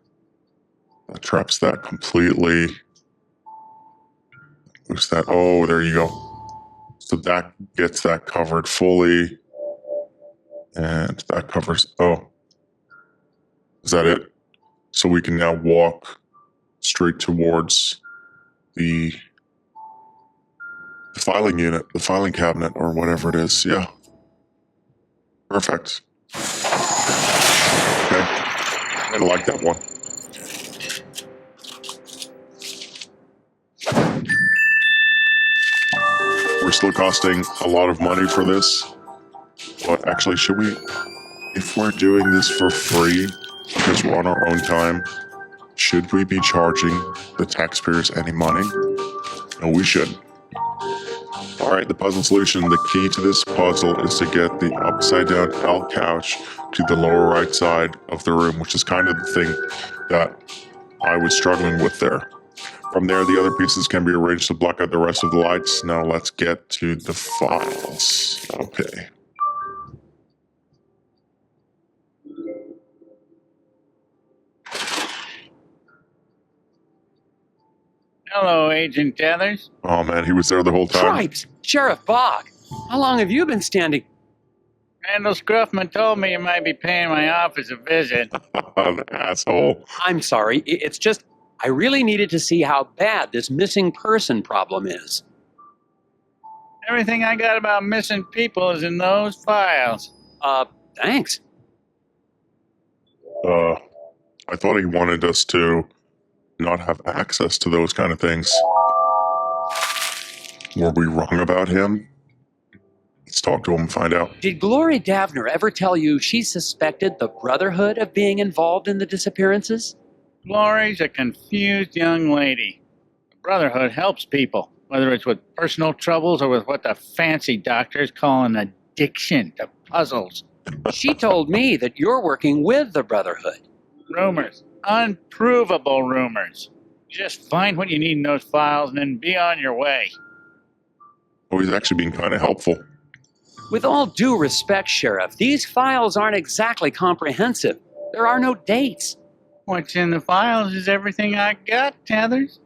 That traps that completely. Moves that. Oh, there you go. So that gets that covered fully. And that covers. Oh. Is that it? So we can now walk straight towards the filing unit, the filing cabinet, or whatever it is. Yeah. Perfect. Okay. I like that one. We're still costing a lot of money for this. But actually, should we, if we're doing this for free, because we're on our own time, should we be charging the taxpayers any money? No, we shouldn't. All right, the puzzle solution. The key to this puzzle is to get the upside-down L couch to the lower right side of the room, which is kind of the thing that I was struggling with there. From there, the other pieces can be arranged to block out the rest of the lights. Now let's get to the files. Okay. Hello, Agent Tethers. Oh man, he was there the whole time. Tripes! Sheriff Bog! How long have you been standing? Randall Scruffman told me you might be paying my office a visit. An asshole. I'm sorry, it's just, I really needed to see how bad this missing person problem is. Everything I got about missing people is in those files. Thanks. I thought he wanted us to not have access to those kind of things. Were we wrong about him? Let's talk to him and find out. Did Glory Davner ever tell you she suspected the Brotherhood of being involved in the disappearances? Glory's a confused young lady. The Brotherhood helps people, whether it's with personal troubles or with what the fancy doctors call an addiction to puzzles. She told me that you're working with the Brotherhood. Rumors. Unprovable rumors. Just find what you need in those files and then be on your way. Oh, he's actually being kind of helpful. With all due respect, Sheriff, these files aren't exactly comprehensive. There are no dates. What's in the files is everything I got, Tethers.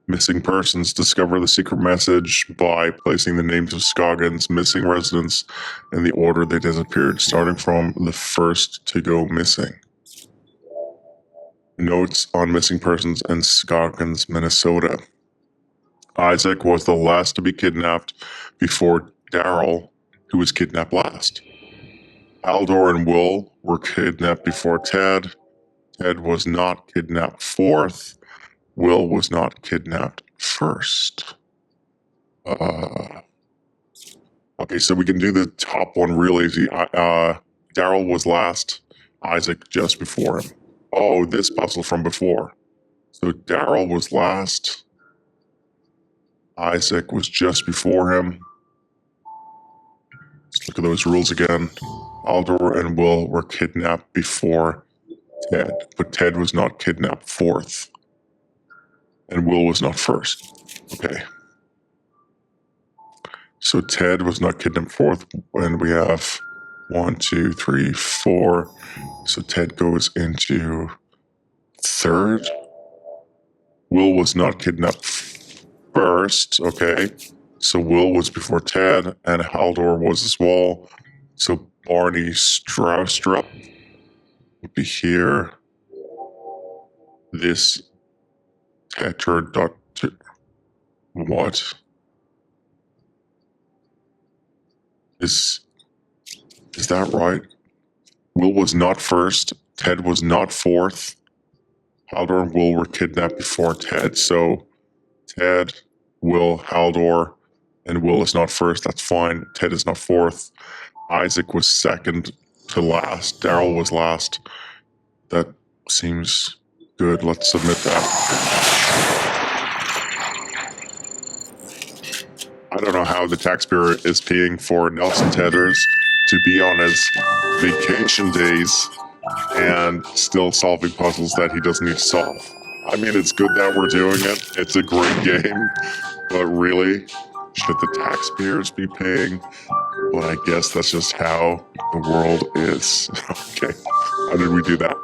Missing persons. Discover the secret message by placing the names of Scoggins' missing residents in the order they disappeared, starting from the first to go missing. Notes on missing persons in Scoggins, Minnesota. Isaac was the last to be kidnapped before Daryl, who was kidnapped last. Haldor and Will were kidnapped before Ted. Ted was not kidnapped fourth. Will was not kidnapped first. Okay, so we can do the top one real easy. Daryl was last. Isaac just before him. Oh, this puzzle from before. So Daryl was last. Isaac was just before him. Let's look at those rules again. Aldor and Will were kidnapped before Ted, but Ted was not kidnapped fourth. And Will was not first. Okay. So Ted was not kidnapped fourth, and we have 1, 2, 3, 4. So Ted goes into third. Will was not kidnapped first. Okay. So Will was before Ted, and Haldor was as well. So Barney Stroustrup would be here. This Tetra. What? Is that right? Will was not first. Ted was not fourth. Haldor and Will were kidnapped before Ted. So Ted, Will, Haldor, and Will is not first. That's fine. Ted is not fourth. Isaac was second to last. Daryl was last. That seems good. Let's submit that. I don't know how the taxpayer is paying for Nelson Tethers to be on his vacation days and still solving puzzles that he doesn't need to solve. I mean, it's good that we're doing it. It's a great game, but really, should the taxpayers be paying? But I guess that's just how the world is. Okay, how did we do that?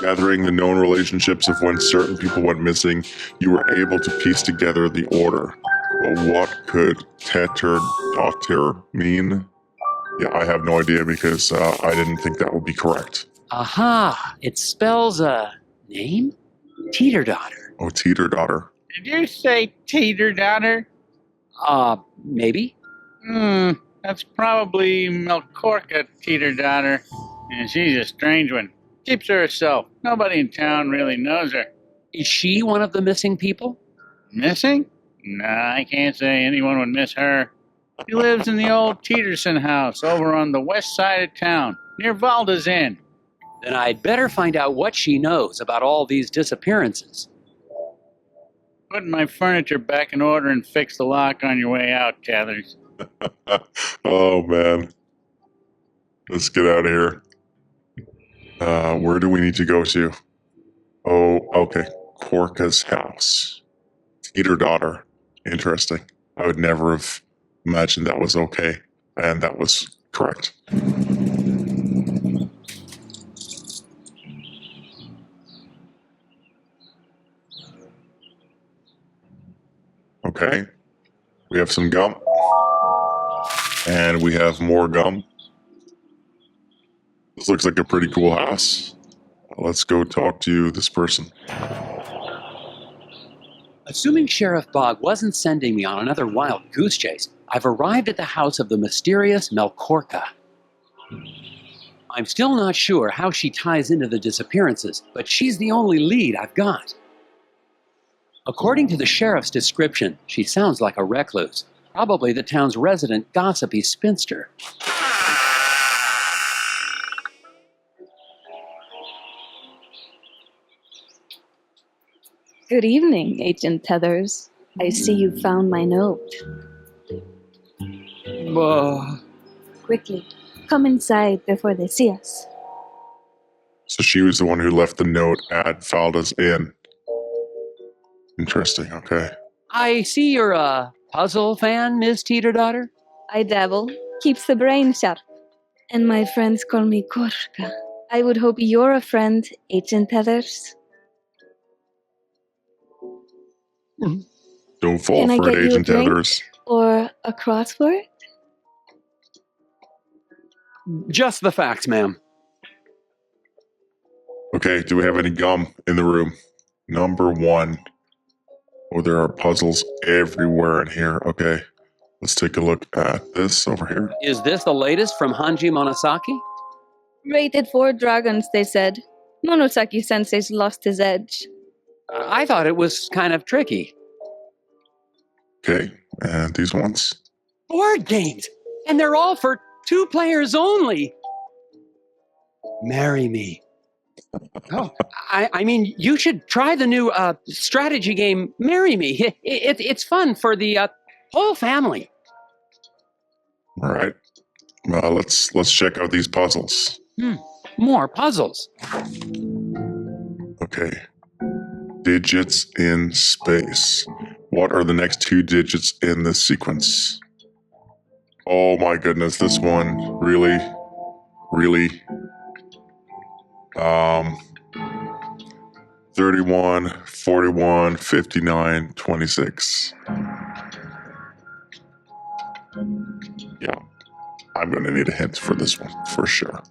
Gathering the known relationships of when certain people went missing, you were able to piece together the order. But what could Doctor mean? Yeah, I have no idea because I didn't think that would be correct. Aha! It spells a name? Teeter-daughter. Oh, Teeter-daughter. Did you say teeter-daughter? Maybe? That's probably Melcorca teeter-daughter. And she's a strange one. Keeps to herself. Nobody in town really knows her. Is she one of the missing people? Missing? Nah, I can't say anyone would miss her. She lives in the old Teeterson house over on the west side of town, near Valda's Inn. Then I'd better find out what she knows about all these disappearances. Put my furniture back in order and fix the lock on your way out, Tethers. Oh, man. Let's get out of here. Where do we need to go to? Oh, okay. Corca's house. Teeter-daughter. Interesting. I would never have imagined that was okay. And that was correct. Okay. We have some gum. And we have more gum. This looks like a pretty cool house. Let's go talk to this person. Assuming Sheriff Bog wasn't sending me on another wild goose chase, I've arrived at the house of the mysterious Melcorca. I'm still not sure how she ties into the disappearances, but she's the only lead I've got. According to the sheriff's description, she sounds like a recluse, probably the town's resident gossipy spinster. Good evening, Agent Tethers. I see you found my note. Quickly, come inside before they see us. So she was the one who left the note at Valda's Inn. Interesting, okay. I see you're a puzzle fan, Miss Teeter-daughter? I dabble. Keeps the brain sharp. And my friends call me Korka. I would hope you're a friend, Agent Tethers. Don't fall Can I for get it, you a Agent drink? Tethers. Or a crossword? Just the facts, ma'am. Okay, do we have any gum in the room? Number 1. Oh, there are puzzles everywhere in here. Okay, let's take a look at this over here. Is this the latest from Hanji Monosaki? Rated 4 dragons, they said. Monosaki-sensei's lost his edge. I thought it was kind of tricky. Okay, and these ones? Board games! And they're all for 2 players only! Marry me. Oh, I mean, you should try the new strategy game, Marry Me. It's fun for the whole family. All right. Let's check out these puzzles. More puzzles. Okay. Digits in space. What are the next 2 digits in this sequence? Oh my goodness, this one. Really? 31, 41, 59, 26. Yeah, I'm going to need a hint for this one, for sure.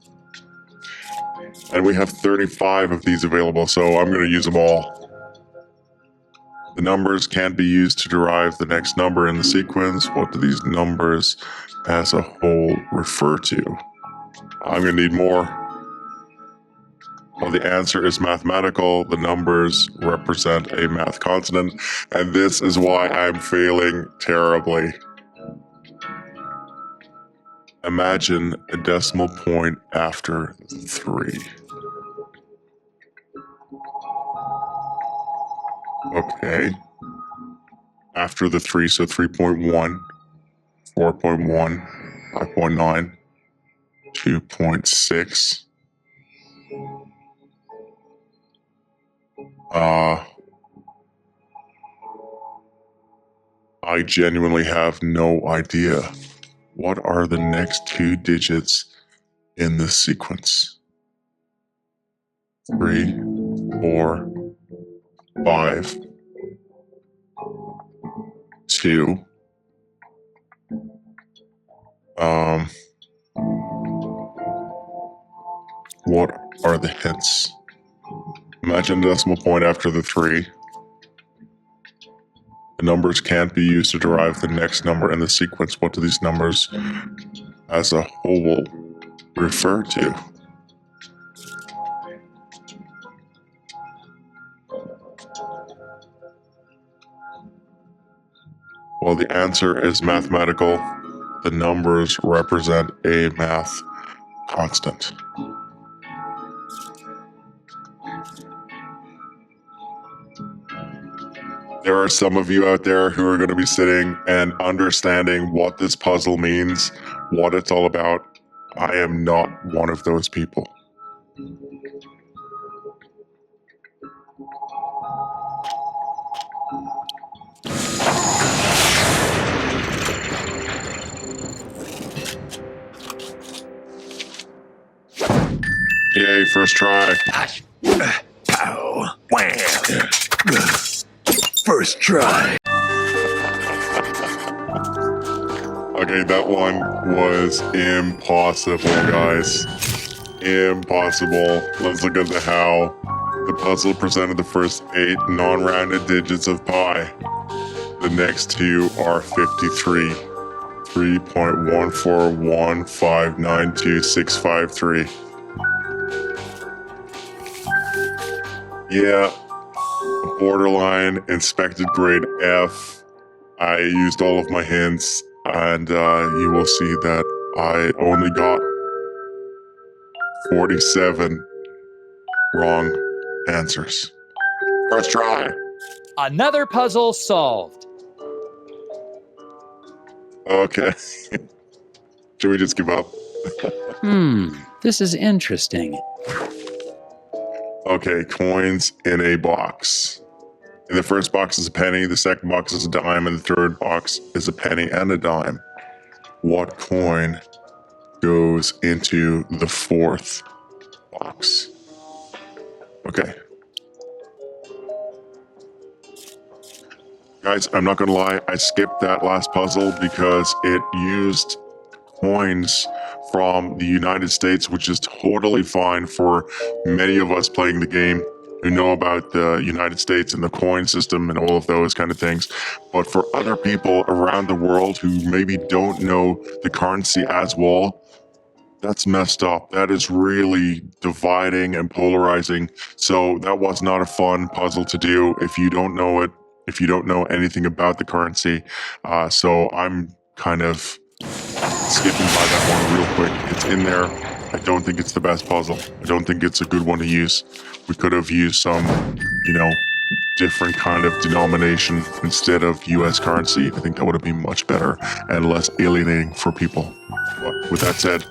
And we have 35 of these available, so I'm going to use them all. The numbers can't be used to derive the next number in the sequence. What do these numbers as a whole refer to? I'm going to need more. Well, the answer is mathematical. The numbers represent a math consonant, and this is why I'm failing terribly. Imagine a decimal point after 3. Okay. After the 3, so 3.1, 4.1, 5.9, 2.6. I genuinely have no idea. What are the next 2 digits in this sequence? 3, 4, 5, 2. What are the hints? Imagine a decimal point after the 3. The numbers can't be used to derive the next number in the sequence. What do these numbers as a whole refer to? Well, the answer is mathematical. The numbers represent a math constant. There are some of you out there who are going to be sitting and understanding what this puzzle means, what it's all about. I am not one of those people. Yay, first try. Ow. Wham. First try. Okay, that one was impossible, guys. Impossible. Let's look at the how. The puzzle presented the first 8 non-rounded digits of pi. The next 2 are 53. 3.141592653. Yeah, borderline, inspected grade F. I used all of my hints, and you will see that I only got 47 wrong answers. First try. Another puzzle solved. Okay. Should we just give up? This is interesting. Okay, coins in a box. In the first box is a penny, the second box is a dime, and the third box is a penny and a dime. What coin goes into the fourth box? Okay. Guys, I'm not gonna lie, I skipped that last puzzle because it used coins from the United States, which is totally fine for many of us playing the game who know about the United States and the coin system and all of those kind of things. But for other people around the world who maybe don't know the currency as well, that's messed up. That is really dividing and polarizing. So that was not a fun puzzle to do if you don't know it, if you don't know anything about the currency. So I'm kind of skipping by that one real quick. It's in there. I don't think it's the best puzzle. I don't think it's a good one to use. We could have used some, different kind of denomination instead of US currency. I think that would have been much better and less alienating for people. But with that said,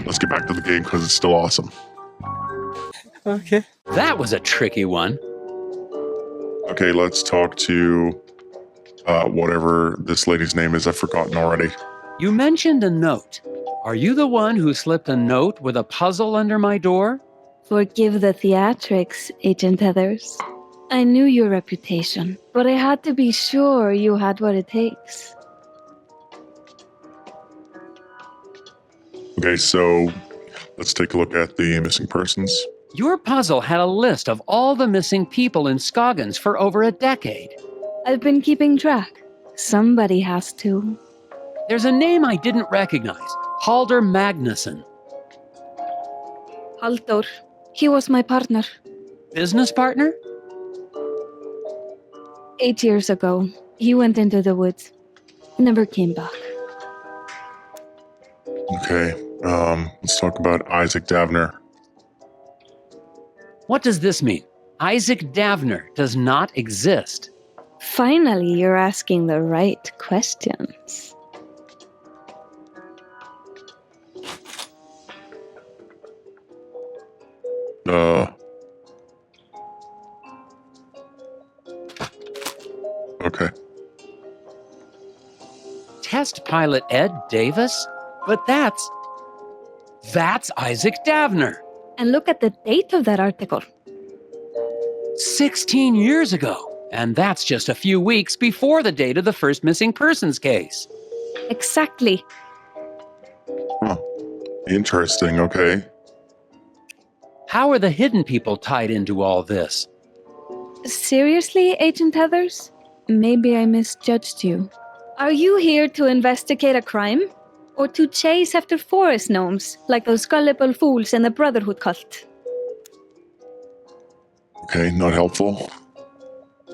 let's get back to the game because it's still awesome. Okay. That was a tricky one. Okay, let's talk to whatever this lady's name is. I've forgotten already. You mentioned a note. Are you the one who slipped a note with a puzzle under my door? Forgive the theatrics, Agent Tethers. I knew your reputation, but I had to be sure you had what it takes. Okay, so let's take a look at the missing persons. Your puzzle had a list of all the missing people in Scoggins for over a decade. I've been keeping track. Somebody has to. There's a name I didn't recognize. Halder Magnuson. Halldór. He was my partner. Business partner? 8 years ago, he went into the woods. Never came back. Okay, let's talk about Isaac Davner. What does this mean? Isaac Davner does not exist. Finally, you're asking the right questions. Okay. Test pilot Ed Davis? But that's Isaac Davner. And look at the date of that article. 16 years ago. And that's just a few weeks before the date of the first missing persons case. Exactly. Huh. Interesting, okay. How are the hidden people tied into all this? Seriously, Agent Tethers? Maybe I misjudged you. Are you here to investigate a crime? Or to chase after forest gnomes, like those gullible fools in the Brotherhood cult? Okay, not helpful.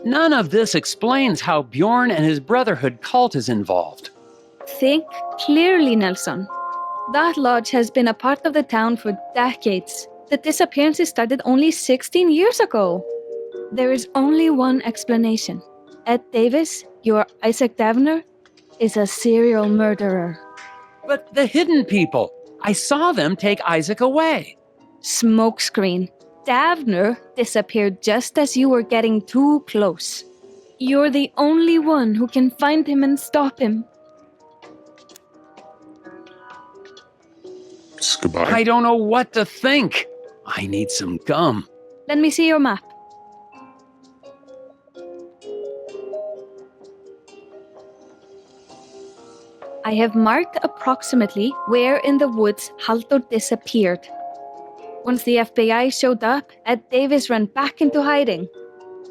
None of this explains how Bjorn and his Brotherhood cult is involved. Think clearly, Nelson. That lodge has been a part of the town for decades. The disappearances started only 16 years ago. There is only one explanation. Ed Davis, your Isaac Davner, is a serial murderer. But the hidden people, I saw them take Isaac away. Smokescreen. Davner disappeared just as you were getting too close. You're the only one who can find him and stop him. Goodbye. I don't know what to think. I need some gum. Let me see your map. I have marked approximately where in the woods Halldór disappeared. Once the FBI showed up, Ed Davis ran back into hiding.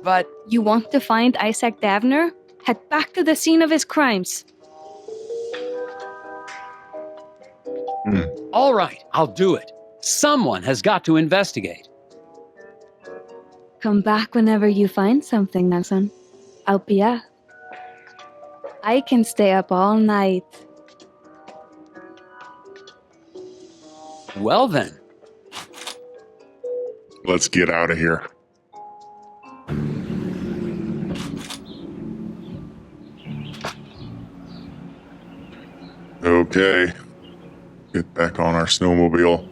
But you want to find Isaac Davner? Head back to the scene of his crimes. All right, I'll do it. Someone has got to investigate. Come back whenever you find something, Nelson. I'll be up. I can stay up all night. Well then. Let's get out of here. Okay. Get back on our snowmobile.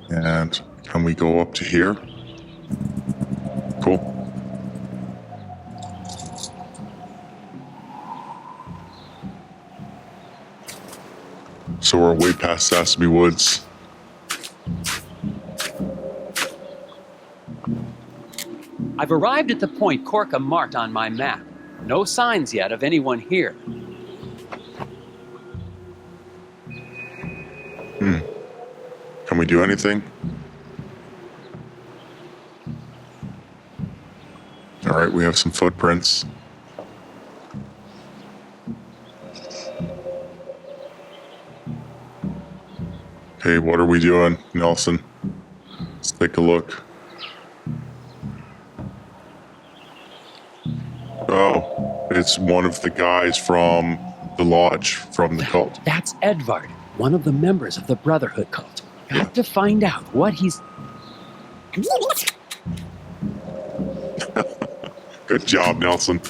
And can we go up to here? Cool. So we're way past Sesame Woods. I've arrived at the point Korka marked on my map. No signs yet of anyone here. Can we do anything? All right, we have some footprints. Okay, what are we doing, Nelson? Let's take a look. Oh, it's one of the guys from the lodge, from the cult. That's Edvard, one of the members of the Brotherhood cult. Got to find out what he's... Good job, Nelson.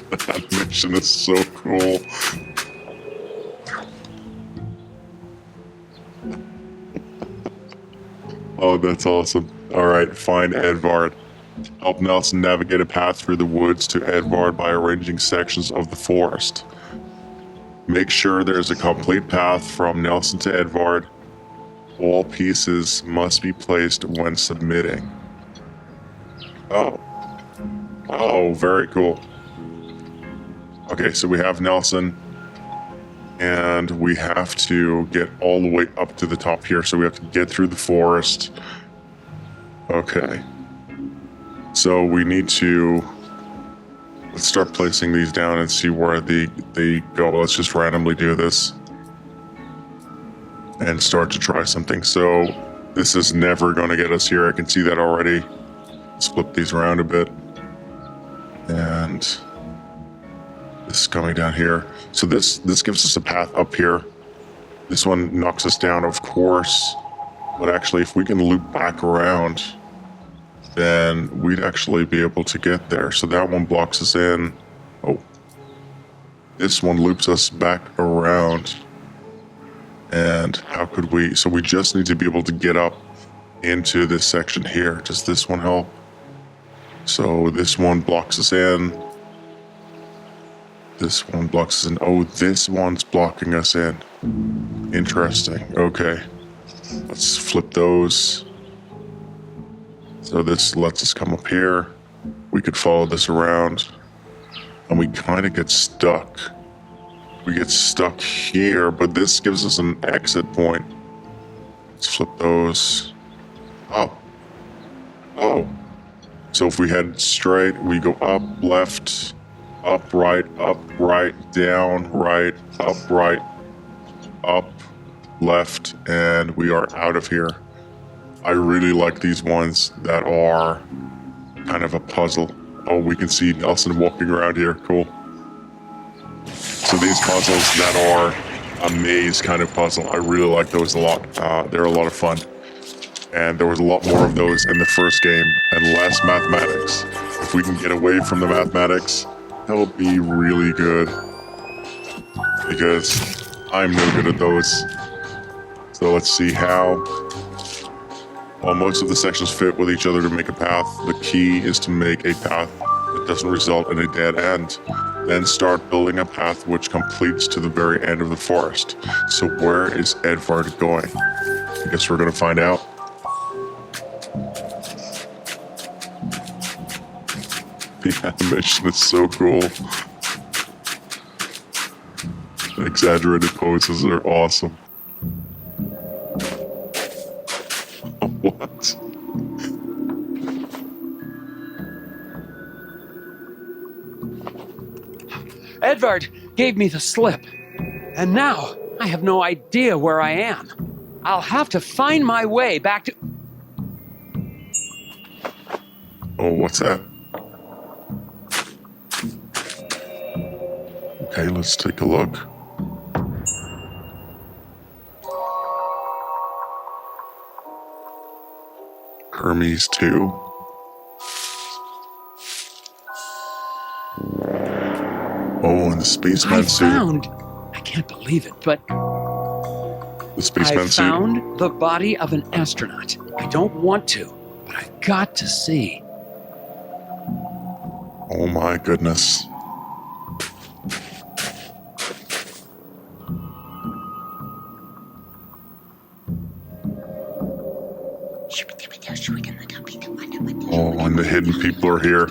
That mission is so cool. Oh, that's awesome. All right, find Edvard. Help Nelson navigate a path through the woods to Edvard by arranging sections of the forest. Make sure there's a complete path from Nelson to Edvard. All pieces must be placed when submitting. Oh, very cool. Okay, so we have Nelson, and we have to get all the way up to the top here, so we have to get through the forest. Okay. So we need to... Let's start placing these down and see where they go. Let's just randomly do this. And start to try something. So this is never going to get us here. I can see that already. Let's flip these around a bit. And this is coming down here. So this gives us a path up here. This one knocks us down, of course. But actually, if we can loop back around, then we'd actually be able to get there. So that one blocks us in. Oh. This one loops us back around. And how could we... So we just need to be able to get up into this section here. Does this one help? So this one blocks us in. This one blocks us in. Oh, this one's blocking us in. Interesting. Okay. Let's flip those. So this lets us come up here. We could follow this around. And we kind of get stuck. We get stuck here, but this gives us an exit point. Let's flip those. Oh. Oh. So if we head straight, we go up, left, up, right, down, right, up, left, and we are out of here. I really like these ones that are kind of a puzzle. Oh, we can see Nelson walking around here. Cool. So these puzzles that are a maze kind of puzzle, I really like those a lot. They're a lot of fun. And there was a lot more of those in the first game and less mathematics. If we can get away from the mathematics, that'll be really good. Because I'm no good at those. So let's see how. While most of the sections fit with each other to make a path, the key is to make a path that doesn't result in a dead end. Then start building a path which completes to the very end of the forest. So where is Edvard going? I guess we're gonna find out. The animation is so cool. The exaggerated poses are awesome. What? Edvard gave me the slip. And now I have no idea where I am. I'll have to find my way back to... Oh, what's that? Okay, let's take a look. Hermes 2. Oh, and the spaceman suit. I can't believe it, but The spaceman I suit. found the body of an astronaut. I don't want to, but I've got to see. Oh my goodness. Oh, and the hidden people are here.